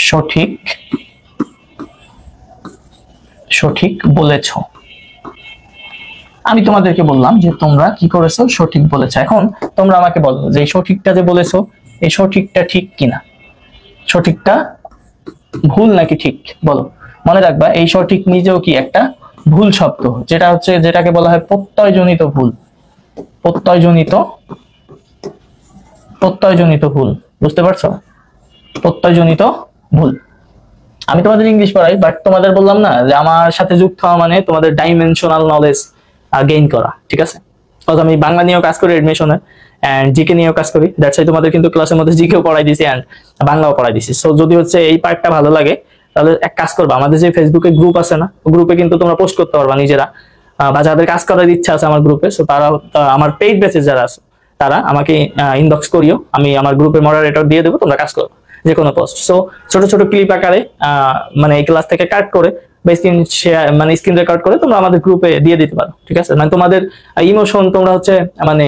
সঠিক সঠিক বলেছো। আমি তোমাদেরকে বললাম যে তোমরা কি করেছো, সঠিক বলেছো। এখন তোমরা আমাকে বলো যে এই সঠিকটা যে বলেছো, এই সঠিকটা ঠিক কিনা, সঠিকটা ভুল নাকি ঠিক, বলো। মনে রাখবা এই সঠিক নিজেও কি একটা ভুল শব্দ, যেটা হচ্ছে যেটাকে বলা হয় প্রত্যয়জনিত ভুল। প্রত্যয়জনিত ভুল, বুঝতে পারছো? প্রত্যয়জনিত ভুল। আমি তোমাদের ইংলিশ পড়াই, বাট তোমাদের বললাম না যে আমার সাথে যুক্ত হওয়া মানে তোমাদের ডাইমেনশনাল নলেজ গেইন করা, ঠিক আছে। বিকজ আমি বাংলা নিয়েও কাজ করি এডমিশনে, এন্ড জিকে নিয়েও কাজ করি। দ্যাটস ওয়াই তোমাদের কিন্তু ক্লাসের মধ্যে জিকেও পড়াই দিছি এন্ড বাংলাও পড়াই দিছি। সো যদি হচ্ছে এই পার্টটা ভালো লাগে, তাহলে এক কাজ করবা, আমাদের যে ফেসবুকে গ্রুপ আছে না, গ্রুপে কিন্তু তোমরা পোস্ট করতে পারবা নিজেরা, বা যাদের কাজ করার ইচ্ছা আছে আমার গ্রুপে, সো তারা আমার পেইড বেসিস যারা আছে তারা আমাকে ইনবক্স করিও, আমি আমার গ্রুপে মডারেটর দিয়ে দেবো, তোমরা কাজ করো যে কোনো পোস্ট। সো ছোট ছোট ক্লিপ আকারে মানে এই ক্লাস থেকে কাট করে বা স্ক্রিন শেয়ার মানে স্ক্রিন রেকর্ড করে তোমরা আমাদের গ্রুপে দিয়ে দিতে পারো, ঠিক আছে। মানে তোমাদের ইমোশন তোমরা হচ্ছে মানে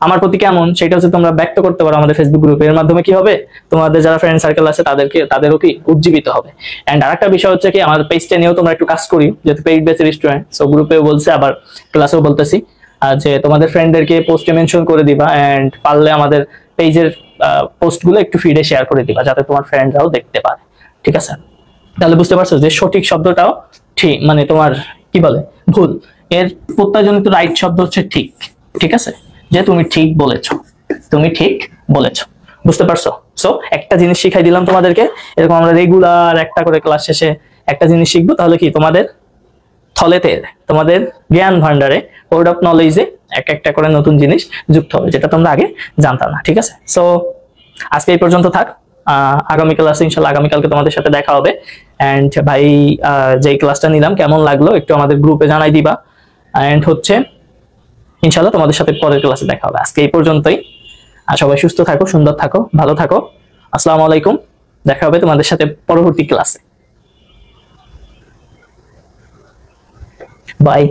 আমার প্রতি কেমন সেটা হচ্ছে তোমরা ব্যক্ত করতে পারো আমাদের ফেসবুক গ্রুপে। এর মাধ্যমে কি হবে, তোমাদের যারা ফ্রেন্ড সার্কেল আছে তাদেরও কি উজ্জীবিত হবে। এন্ড আরেকটা বিষয় হচ্ছে কি, আমাদের পেজটা নিয়েও তোমরা একটু কাজ করি, যেহেতু পেইড বেসের স্টুডেন্ট। সো গ্রুপেও বলছে, আবার ক্লাসেও বলতেছি যে তোমাদের ফ্রেন্ডদেরকে পোস্টে মেনশন করে দিবা, এন্ড পারলে আমাদের পেজের পোস্টগুলো একটু ফিডে শেয়ার করে দিবা, যাতে তোমার ফ্রেন্ডরাও দেখতে পারে, ঠিক আছে। তাহলে বুঝতে পারছো যে সঠিক শব্দটাও ঠিক, মানে তোমার কি বলে ভুল, এর প্রত্যয়জনিত রাইট শব্দ হচ্ছে ঠিক, ঠিক আছে। যে তুমি ঠিক বলেছো, তুমি ঠিক বলেছো, বুঝতে পারছো। সো একটা জিনিস শিখাই দিলাম তোমাদেরকে, এরকম আমরা রেগুলার একটা করে ক্লাস শেষে একটা জিনিস শিখবো, তাহলে কি তোমাদের থলেতে, তোমাদের জ্ঞান ভান্ডারে, ওয়ার্ড অফ নলেজে এক একটা করে নতুন জিনিস যুক্ত হবে, যেটা তোমরা আগে জানতাম না, ঠিক আছে। সো আজকে এই পর্যন্ত থাক। আগামী ক্লাসে ইনশাল্লাহ আগামীকালকে তোমাদের সাথে দেখা হবে। এন্ড ভাই যে ক্লাসটা নিলাম কেমন লাগলো একটু আমাদের গ্রুপে জানাই দিবা। এন্ড হচ্ছে ইনশাল্লাহ তোমাদের সাথে পরের ক্লাসে দেখা হবে। আজকে এই পর্যন্তই। সবাই সুস্থ থাকো, সুন্দর থাকো, ভালো থাকো। আসসালামু আলাইকুম, দেখা হবে তোমাদের সাথে পরবর্তী ক্লাসে। বাই।